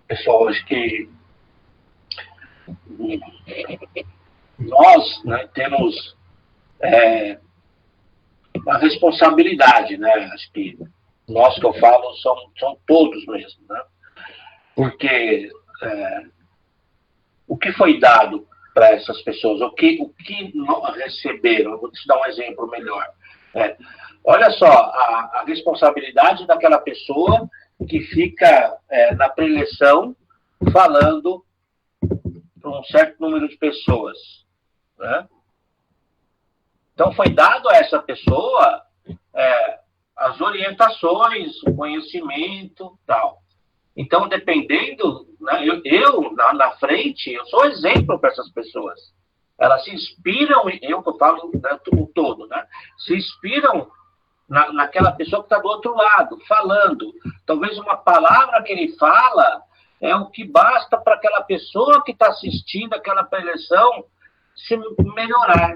pessoal, acho que nós, né, temos uma responsabilidade, né? Acho que nós que eu falo são todos mesmo, né? Porque o que foi dado para essas pessoas, o que não receberam, eu vou te dar um exemplo melhor. Olha só, a responsabilidade daquela pessoa que fica na preleção falando para um certo número de pessoas, né? Então foi dado a essa pessoa as orientações, o conhecimento, tal. Então, dependendo, né, eu na frente, eu sou exemplo para essas pessoas. Elas se inspiram, eu que eu falo, né, o todo, né? Se inspiram naquela pessoa que está do outro lado, falando. Talvez uma palavra que ele fala é o que basta para aquela pessoa que está assistindo aquela preleção se melhorar,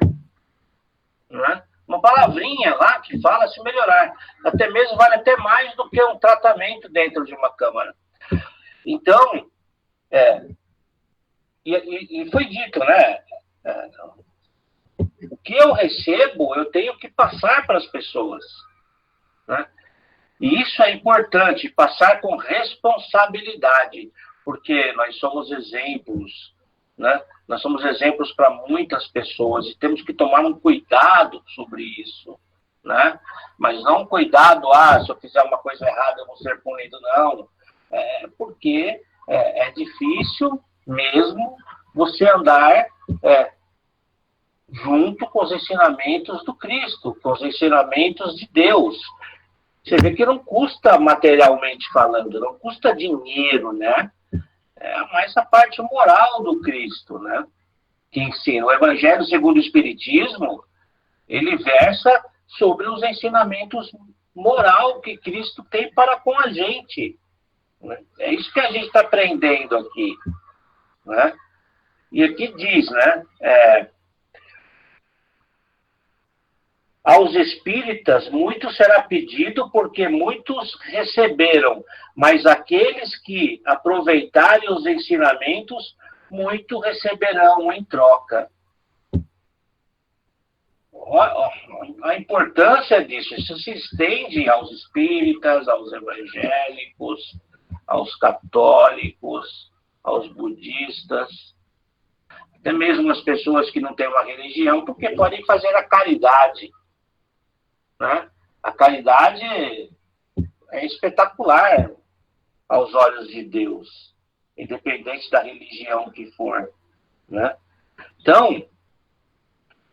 né? Uma palavrinha lá que fala se melhorar. Até mesmo vale até mais do que um tratamento dentro de uma câmara. Então, e foi dito, né? O que eu recebo, eu tenho que passar para as pessoas, né? E isso é importante, passar com responsabilidade, porque nós somos exemplos, né? Nós somos exemplos para muitas pessoas e temos que tomar um cuidado sobre isso, né? Mas não um cuidado, se eu fizer uma coisa errada eu vou ser punido, não. Porque é difícil mesmo você andar junto com os ensinamentos do Cristo, com os ensinamentos de Deus. Você vê que não custa materialmente falando, não custa dinheiro, né? Mais a parte moral do Cristo, né? Que ensina. O Evangelho segundo o Espiritismo, ele versa sobre os ensinamentos moral que Cristo tem para com a gente, né? É isso que a gente está aprendendo aqui, né? E aqui diz, né? Aos espíritas muito será pedido, porque muitos receberam, mas aqueles que aproveitarem os ensinamentos, muito receberão em troca. A importância disso, isso se estende aos espíritas, aos evangélicos, aos católicos, aos budistas, até mesmo as pessoas que não têm uma religião, porque podem fazer a caridade, né? A caridade é espetacular aos olhos de Deus, independente da religião que for, né? Então,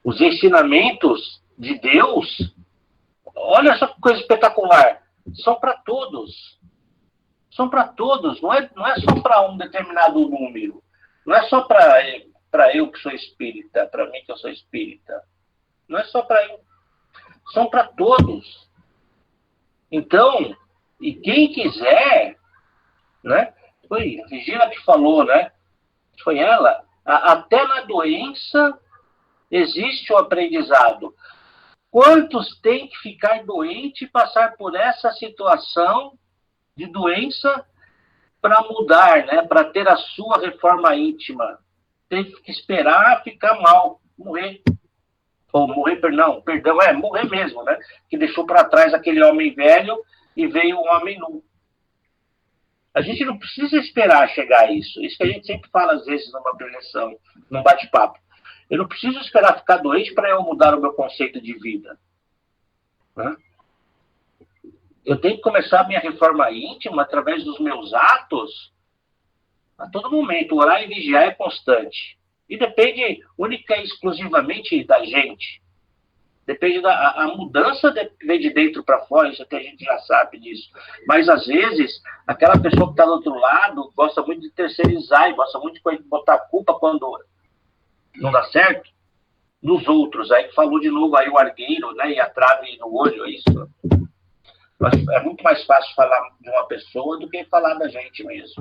os ensinamentos de Deus, olha só que coisa espetacular, são para todos. São para todos, não é só para um determinado número, não é só para eu que sou espírita, para mim que eu sou espírita, não é só para eu. São para todos. Então, e quem quiser, né? Foi a Regina que falou, né? Foi ela. Até na doença existe o aprendizado. Quantos têm que ficar doente e passar por essa situação de doença para mudar, né? Para ter a sua reforma íntima? Teve que esperar ficar mal, morrer. ou morrer, perdão, morrer mesmo, né? Que deixou para trás aquele homem velho e veio um homem nu. A gente não precisa esperar chegar a isso. Isso que a gente sempre fala, às vezes, numa preleção, num bate-papo. Eu não preciso esperar ficar doente para eu mudar o meu conceito de vida. Né? Eu tenho que começar a minha reforma íntima através dos meus atos a todo momento. Orar e vigiar é constante. E depende única e exclusivamente da gente. Depende a mudança vem de dentro para fora, isso até a gente já sabe disso. Mas, às vezes, aquela pessoa que está do outro lado gosta muito de terceirizar e gosta muito de botar a culpa quando não dá certo nos outros. Aí falou de novo aí o argueiro, né, e a trave no olho, é isso. É muito mais fácil falar de uma pessoa do que falar da gente mesmo.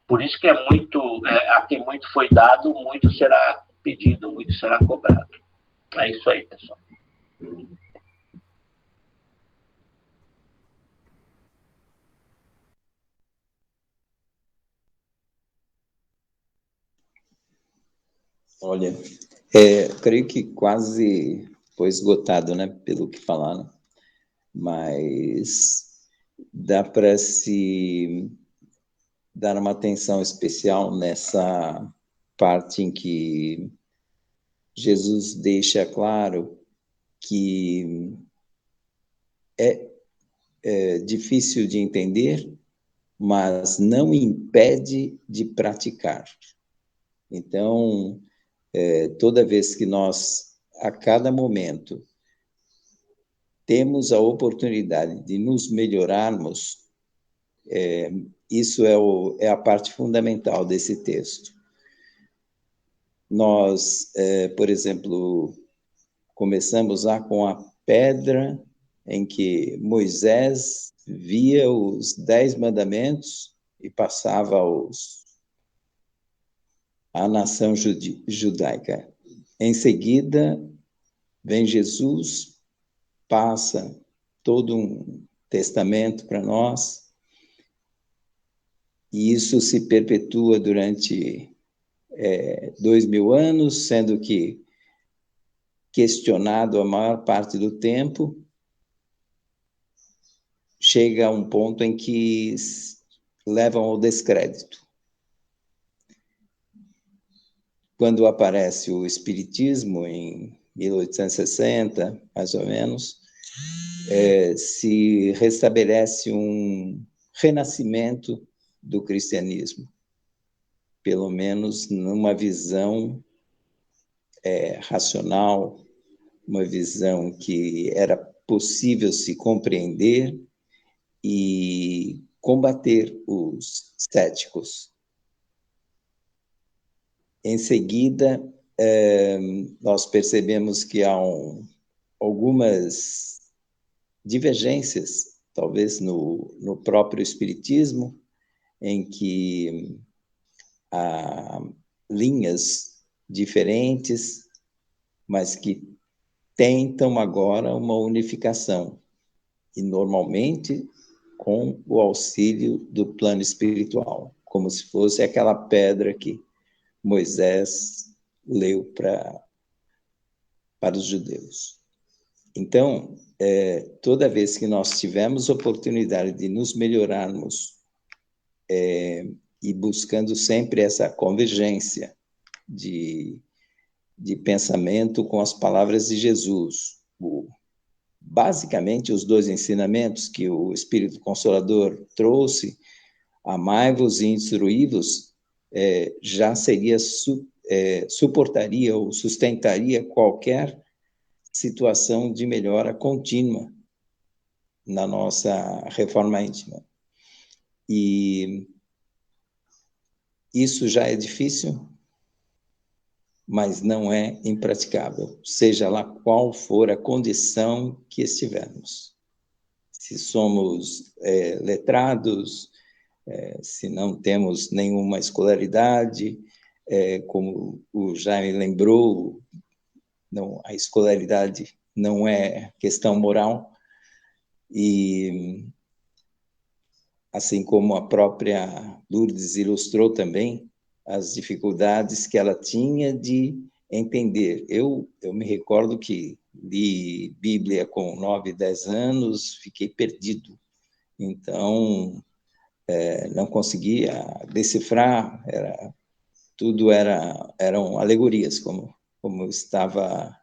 Por isso que a quem muito foi dado, muito será pedido, muito será cobrado. É isso aí, pessoal. Olha, creio que quase foi esgotado, né, pelo que falaram, mas dá para se dar uma atenção especial nessa parte em que Jesus deixa claro que é difícil de entender, mas não impede de praticar. Então, toda vez que nós, a cada momento, temos a oportunidade de nos melhorarmos, isso é a parte fundamental desse texto. Nós, por exemplo, começamos lá com a pedra em que Moisés via os 10 mandamentos e passava à nação judaica. Em seguida, vem Jesus, passa todo um testamento para nós, e isso se perpetua durante 2000 anos, sendo que questionado a maior parte do tempo, chega a um ponto em que levam ao descrédito. Quando aparece o Espiritismo, em 1860, mais ou menos, se restabelece um renascimento do cristianismo, pelo menos numa visão racional, uma visão que era possível se compreender e combater os céticos. Em seguida, nós percebemos que há algumas divergências, talvez no próprio Espiritismo, em que há linhas diferentes, mas que tentam agora uma unificação, e normalmente com o auxílio do plano espiritual, como se fosse aquela pedra que Moisés leu para os judeus. Então, toda vez que nós tivermos oportunidade de nos melhorarmos e buscando sempre essa convergência de pensamento com as palavras de Jesus, basicamente os 2 ensinamentos que o Espírito Consolador trouxe, amai-vos e instruí-vos, já seria, suportaria ou sustentaria qualquer situação de melhora contínua na nossa reforma íntima. E isso já é difícil, mas não é impraticável, seja lá qual for a condição que estivermos. Se somos letrados, se não temos nenhuma escolaridade, como o Jaime lembrou, não, a escolaridade não é questão moral, e assim como a própria Lourdes ilustrou também, as dificuldades que ela tinha de entender. Eu me recordo que li Bíblia com 9, 10 anos, fiquei perdido. Então, não conseguia decifrar, tudo eram alegorias, como estava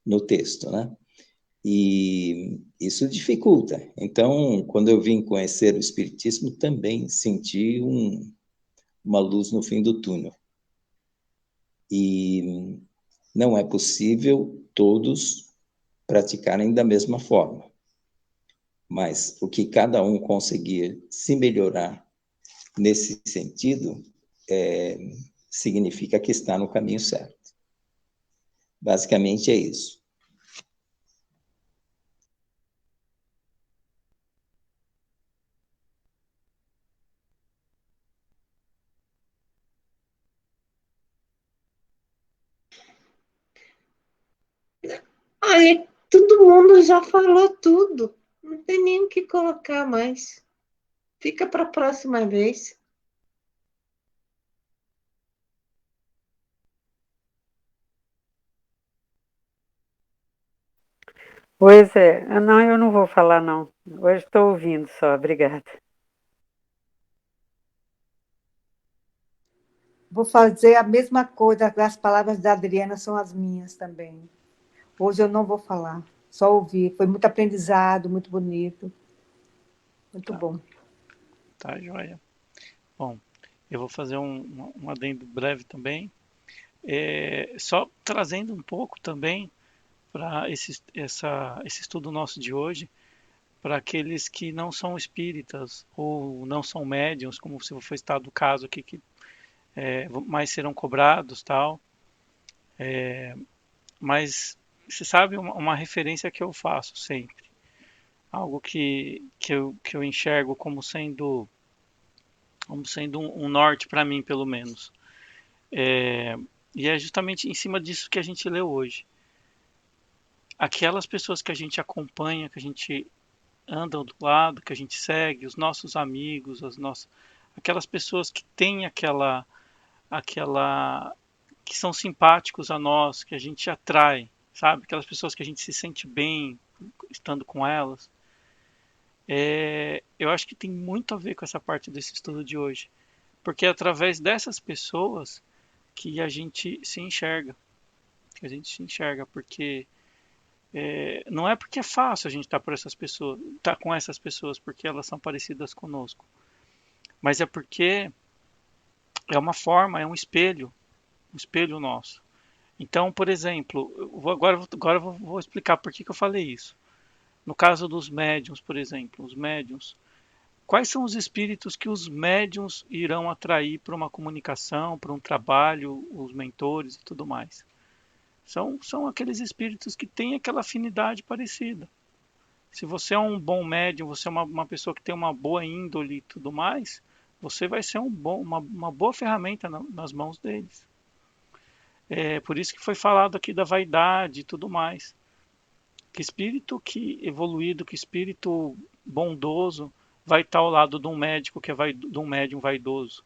no texto, né? E isso dificulta. Então, quando eu vim conhecer o Espiritismo, também senti uma luz no fim do túnel. E não é possível todos praticarem da mesma forma, mas o que cada um conseguir se melhorar nesse sentido significa que está no caminho certo. Basicamente é isso. Olha, todo mundo já falou tudo. Não tem nem o que colocar mais. Fica para a próxima vez. Pois é. Não, eu não vou falar, não. Hoje estou ouvindo só. Obrigada. Vou fazer a mesma coisa, as palavras da Adriana são as minhas também. Hoje eu não vou falar, só ouvir. Foi muito aprendizado, muito bonito. Muito bom. Tá, joia. Bom, eu vou fazer um adendo breve também. Só trazendo um pouco também para esse estudo nosso de hoje, para aqueles que não são espíritas ou não são médiuns, como se foi estado o caso aqui, que mais serão cobrados, tal. Mas você sabe uma referência que eu faço sempre, algo que eu enxergo como sendo um norte para mim, pelo menos. E é justamente em cima disso que a gente leu hoje. Aquelas pessoas que a gente acompanha, que a gente anda do lado, que a gente segue, os nossos amigos, aquelas pessoas que têm aquela que são simpáticos a nós, que a gente atrai, sabe? Aquelas pessoas que a gente se sente bem estando com elas. Eu acho que tem muito a ver com essa parte desse estudo de hoje, porque é através dessas pessoas que a gente se enxerga, porque não é porque é fácil a gente estar com essas pessoas, porque elas são parecidas conosco, mas é porque é uma forma, é um espelho nosso. Então, por exemplo, agora eu vou explicar por que eu falei isso. No caso dos médiuns, por exemplo, os médiuns, quais são os espíritos que os médiuns irão atrair para uma comunicação, para um trabalho, os mentores e tudo mais? São aqueles espíritos que têm aquela afinidade parecida. Se você é um bom médium, você é uma pessoa que tem uma boa índole e tudo mais, você vai ser uma boa ferramenta nas mãos deles. Por isso que foi falado aqui da vaidade e tudo mais. Que espírito evoluído, que espírito bondoso vai estar ao lado de um médico de um médium vaidoso,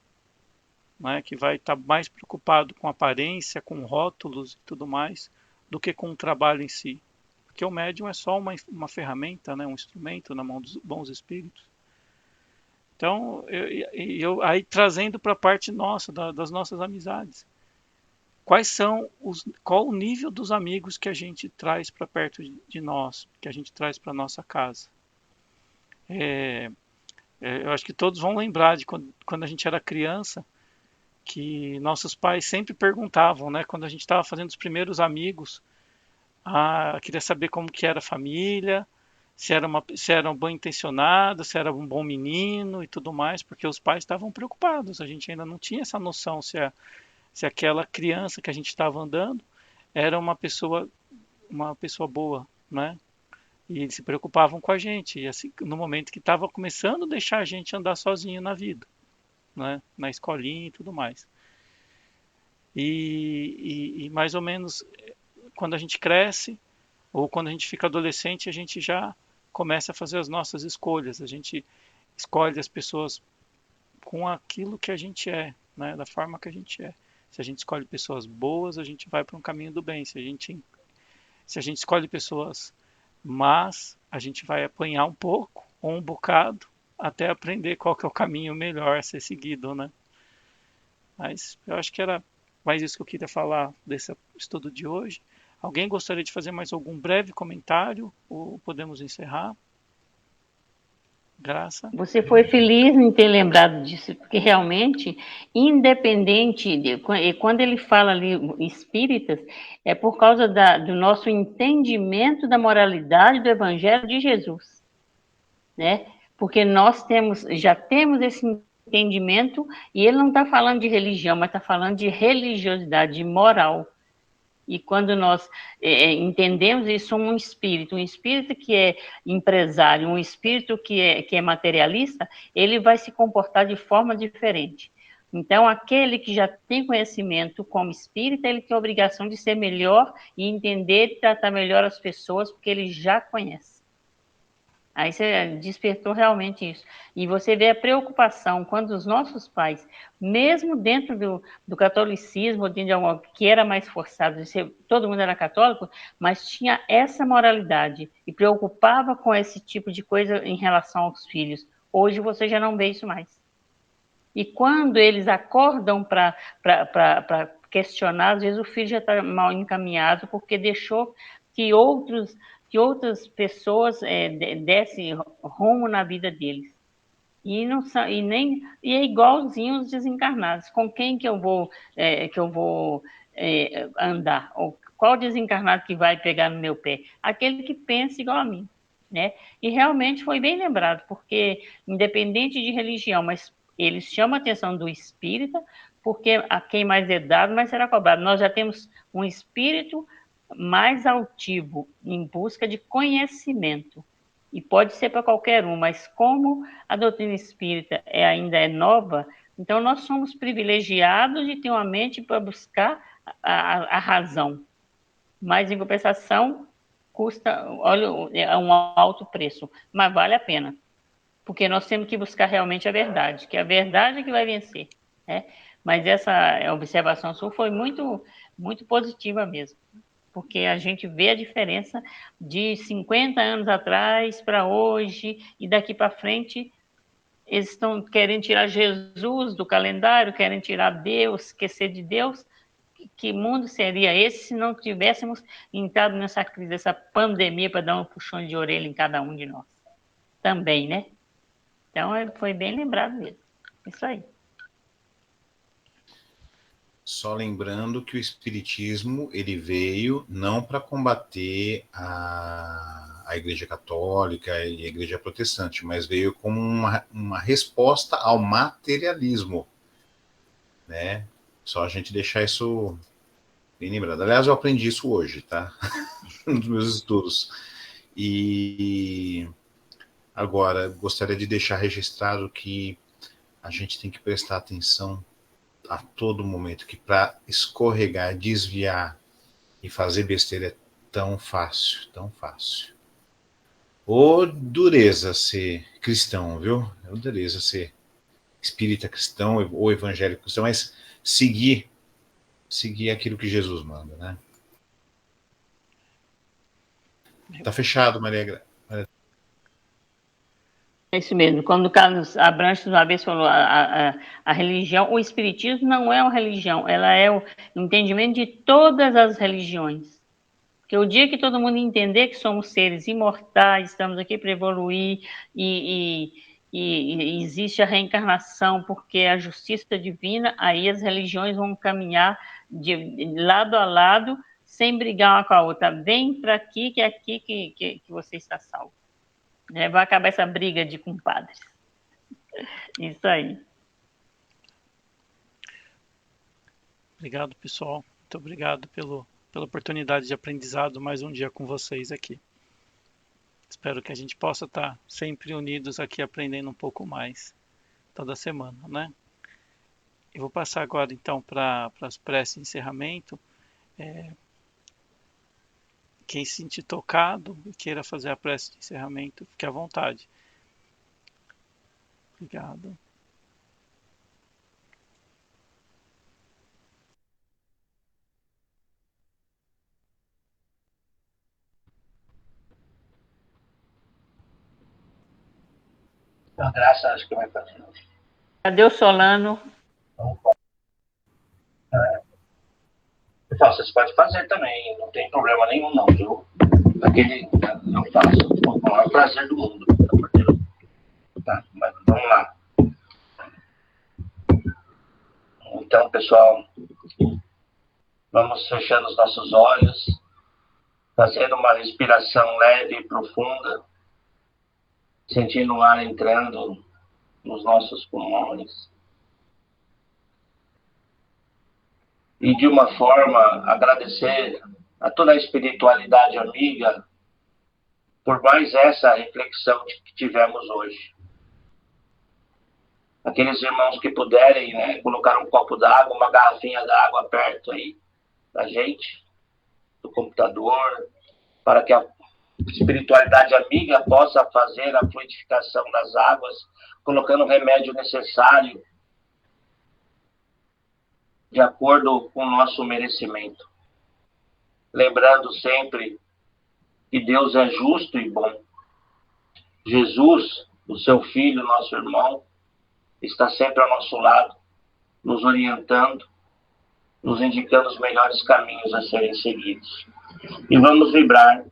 né? Que vai estar mais preocupado com aparência, com rótulos e tudo mais, do que com o trabalho em si. Porque o médium é só uma ferramenta, né? Um instrumento na mão dos bons espíritos. Então, eu aí trazendo para a parte nossa, das nossas amizades. Qual o nível dos amigos que a gente traz para perto de nós, que a gente traz para nossa casa? Eu acho que todos vão lembrar de quando a gente era criança, que nossos pais sempre perguntavam, né? Quando a gente estava fazendo os primeiros amigos, queria saber como que era a família, se era bem intencionado, se era um bom menino e tudo mais, porque os pais estavam preocupados. A gente ainda não tinha essa noção se aquela criança que a gente estava andando era uma pessoa boa, né? E eles se preocupavam com a gente, e assim, no momento que estava começando a deixar a gente andar sozinho na vida, né? Na escolinha e tudo mais. E mais ou menos quando a gente cresce, ou quando a gente fica adolescente, a gente já começa a fazer as nossas escolhas. A gente escolhe as pessoas com aquilo que a gente é, né? Da forma que a gente é. Se a gente escolhe pessoas boas, a gente vai para um caminho do bem. Se a gente escolhe pessoas más, a gente vai apanhar um pouco ou um bocado até aprender qual que é o caminho melhor a ser seguido, né? Mas eu acho que era mais isso que eu queria falar desse estudo de hoje. Alguém gostaria de fazer mais algum breve comentário ou podemos encerrar? Graça. Você foi feliz em ter lembrado disso, porque realmente, independente, quando ele fala ali espíritas, é por causa do nosso entendimento da moralidade do Evangelho de Jesus, né? Porque nós já temos esse entendimento, e ele não está falando de religião, mas está falando de religiosidade, de moral. E quando nós entendemos isso, um espírito que é empresário, um espírito que é materialista, ele vai se comportar de forma diferente. Então, aquele que já tem conhecimento como espírita, ele tem a obrigação de ser melhor e entender e tratar melhor as pessoas, porque ele já conhece. Aí você despertou realmente isso. E você vê a preocupação quando os nossos pais, mesmo dentro do catolicismo, que era mais forçado, todo mundo era católico, mas tinha essa moralidade e preocupava com esse tipo de coisa em relação aos filhos. Hoje você já não vê isso mais. E quando eles acordam para questionar, às vezes o filho já está mal encaminhado porque deixou que outras pessoas dessem rumo na vida deles. E é igualzinho os desencarnados. Com quem que eu vou andar? Ou qual desencarnado que vai pegar no meu pé? Aquele que pensa igual a mim, né? E realmente foi bem lembrado, porque independente de religião, mas eles chamam a atenção do espírita, porque a quem mais é dado, mais será cobrado. Nós já temos um espírito mais altivo, em busca de conhecimento. E pode ser para qualquer um, mas como a doutrina espírita ainda é nova, então nós somos privilegiados de ter uma mente para buscar a razão. Mas, em compensação, custa, olha, é um alto preço, mas vale a pena. Porque nós temos que buscar realmente a verdade, que é a verdade que vai vencer, né? Mas essa observação sua foi muito, muito positiva mesmo. Porque a gente vê a diferença de 50 anos atrás para hoje, e daqui para frente, eles estão querendo tirar Jesus do calendário, querem tirar Deus, esquecer de Deus. Que mundo seria esse se não tivéssemos entrado nessa crise, essa pandemia, para dar um puxão de orelha em cada um de nós? Também, né? Então, foi bem lembrado mesmo. Isso aí. Só lembrando que o Espiritismo ele veio não para combater a Igreja Católica e a Igreja Protestante, mas veio como uma resposta ao materialismo, né? Só a gente deixar isso bem lembrado. Aliás, eu aprendi isso hoje, tá? Nos meus estudos. E agora, gostaria de deixar registrado que a gente tem que prestar atenção a todo momento, que para escorregar, desviar e fazer besteira é tão fácil, tão fácil. Ô dureza ser cristão, viu? Ô dureza ser espírita cristão ou evangélico cristão, mas seguir aquilo que Jesus manda, né? Tá fechado, Maria Gra. É isso mesmo. Quando o Carlos Abrantes uma vez falou a religião, o espiritismo não é uma religião, ela é o entendimento de todas as religiões. Porque o dia que todo mundo entender que somos seres imortais, estamos aqui para evoluir e existe a reencarnação, porque é a justiça divina, aí as religiões vão caminhar de lado a lado, sem brigar uma com a outra. Vem para aqui, que é aqui que você está salvo. Vai acabar essa briga de compadres. Isso aí. Obrigado, pessoal. Muito obrigado pela oportunidade de aprendizado mais um dia com vocês aqui. Espero que a gente possa estar sempre unidos aqui, aprendendo um pouco mais toda semana, né? Eu vou passar agora, então, para as preces de encerramento. Quem se sentir tocado e queira fazer a prece de encerramento, fique à vontade. Obrigado. A Graça, acho que vai fazer. Cadê o Solano? Vocês podem fazer também, não tem problema nenhum, não, viu? Aquele eu faço com o maior prazer do mundo. Tá, mas vamos lá. Então, pessoal, vamos fechando os nossos olhos, fazendo uma respiração leve e profunda, sentindo o ar entrando nos nossos pulmões. E de uma forma agradecer a toda a espiritualidade amiga por mais essa reflexão que tivemos hoje. Aqueles irmãos que puderem, né, colocar um copo d'água, uma garrafinha d'água perto aí da gente, do computador, para que a espiritualidade amiga possa fazer a fluidificação das águas, colocando o remédio necessário de acordo com o nosso merecimento. Lembrando sempre que Deus é justo e bom. Jesus, o seu Filho, nosso irmão, está sempre ao nosso lado, nos orientando, nos indicando os melhores caminhos a serem seguidos. E vamos vibrar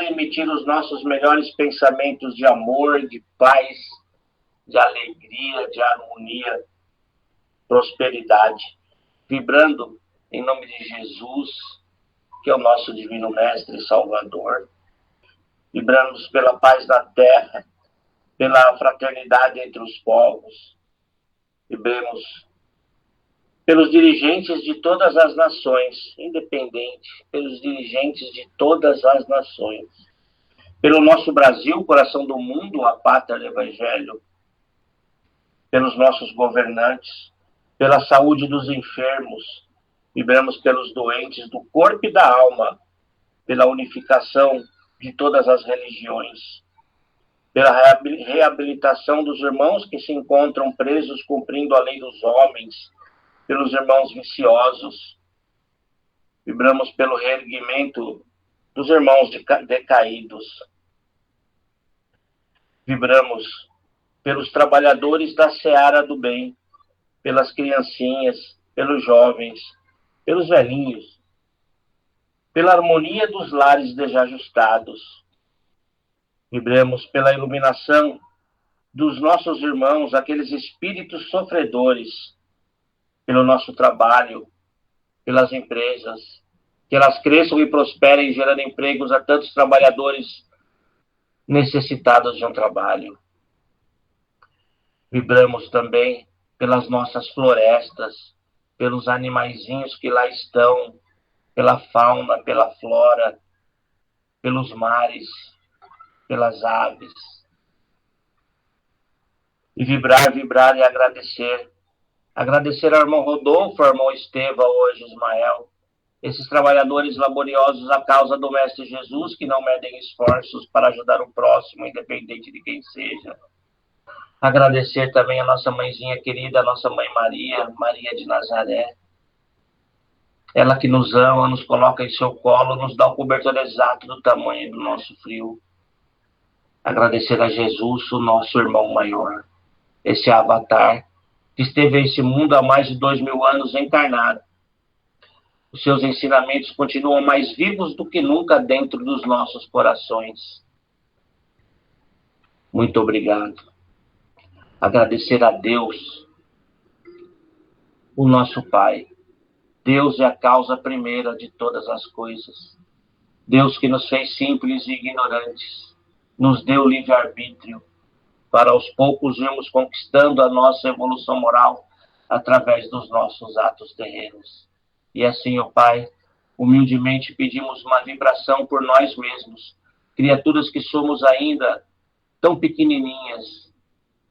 e emitir os nossos melhores pensamentos de amor, de paz, de alegria, de harmonia, prosperidade, vibrando em nome de Jesus, que é o nosso divino mestre e salvador. Vibramos pela paz na terra, pela fraternidade entre os povos. Vibremos pelos dirigentes de todas as nações, independente, pelos dirigentes de todas as nações. Pelo nosso Brasil, coração do mundo, a pátria do Evangelho. Pelos nossos governantes, pela saúde dos enfermos, vibramos pelos doentes do corpo e da alma, pela unificação de todas as religiões, pela reabilitação dos irmãos que se encontram presos cumprindo a lei dos homens, pelos irmãos viciosos, vibramos pelo reerguimento dos irmãos decaídos, vibramos pelos trabalhadores da seara do bem, pelas criancinhas, pelos jovens, pelos velhinhos, pela harmonia dos lares desajustados. Vibremos pela iluminação dos nossos irmãos, aqueles espíritos sofredores, pelo nosso trabalho, pelas empresas, que elas cresçam e prosperem, gerando empregos a tantos trabalhadores necessitados de um trabalho. Vibramos também pelas nossas florestas, pelos animaizinhos que lá estão, pela fauna, pela flora, pelos mares, pelas aves. E vibrar e agradecer. Agradecer ao irmão Rodolfo, ao irmão Esteva, hoje, Ismael, esses trabalhadores laboriosos à causa do Mestre Jesus, que não medem esforços para ajudar o próximo, independente de quem seja. Agradecer também a nossa mãezinha querida, a nossa mãe Maria, Maria de Nazaré. Ela que nos ama, nos coloca em seu colo, nos dá o cobertor exato do tamanho do nosso frio. Agradecer a Jesus, o nosso irmão maior, esse avatar, que esteve nesse mundo há mais de 2000 anos encarnado. Os seus ensinamentos continuam mais vivos do que nunca dentro dos nossos corações. Muito obrigado. Agradecer a Deus, o nosso Pai. Deus é a causa primeira de todas as coisas. Deus que nos fez simples e ignorantes, nos deu livre-arbítrio, para aos poucos irmos conquistando a nossa evolução moral através dos nossos atos terrenos. E assim, ó Pai, humildemente pedimos uma vibração por nós mesmos, criaturas que somos ainda tão pequenininhas,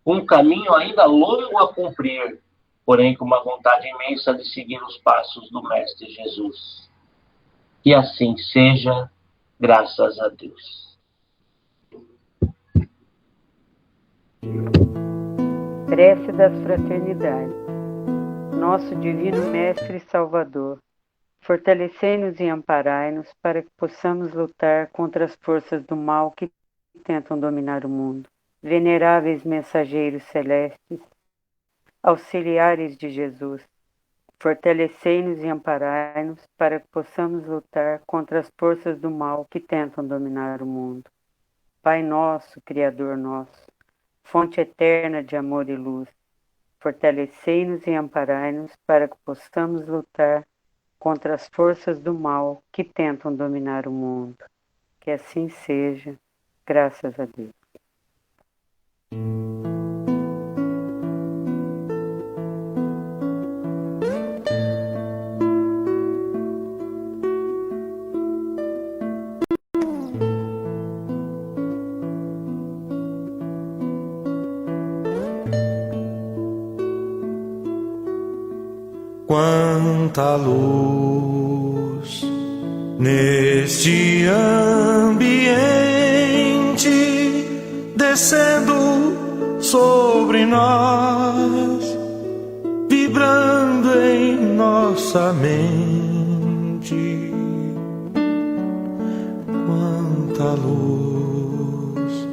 com um caminho ainda longo a cumprir, porém com uma vontade imensa de seguir os passos do Mestre Jesus. Que assim seja, graças a Deus. Prece das Fraternidades. Nosso Divino Mestre e Salvador, fortalecei-nos e amparai-nos para que possamos lutar contra as forças do mal que tentam dominar o mundo. veneráveis mensageiros celestes, auxiliares de Jesus, fortalecei-nos e amparai-nos para que possamos lutar contra as forças do mal que tentam dominar o mundo. Pai nosso, Criador nosso, fonte eterna de amor e luz, fortalecei-nos e amparai-nos para que possamos lutar contra as forças do mal que tentam dominar o mundo. Que assim seja, graças a Deus. Quanta luz neste ambiente descendo sobre nós, vibrando em nossa mente. Quanta luz,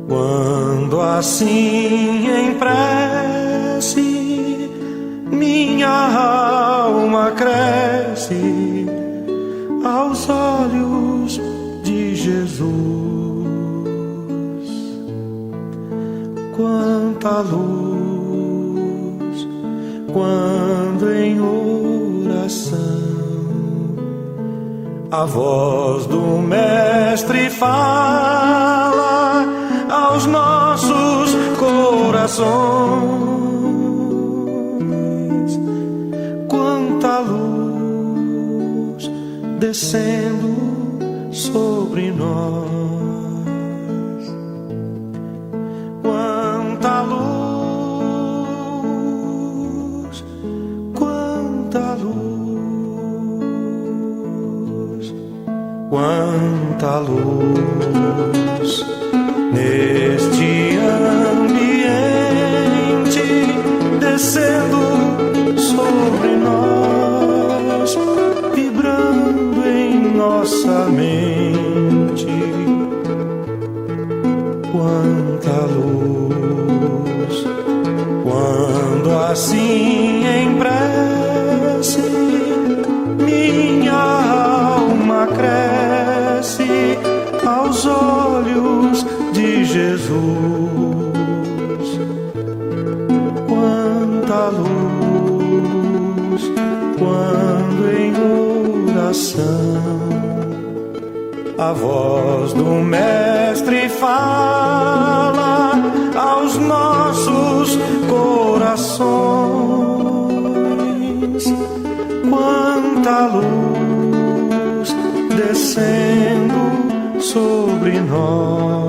quando assim em prece minha alma cresce aos olhos de Jesus. Quanta luz, quando em oração a voz do Mestre fala aos nossos corações. Quanta luz descendo sobre nós. Quanta luz, quanta luz, quanta luz neste ambiente descendo sobre nós, vibrando em nossa mente. Quanta luz, quando assim em prece minha alma cresce aos olhos de Jesus. Quanta luz, quando em oração a voz do Mestre fala aos nossos corações. Quanta luz descendo sobre nós.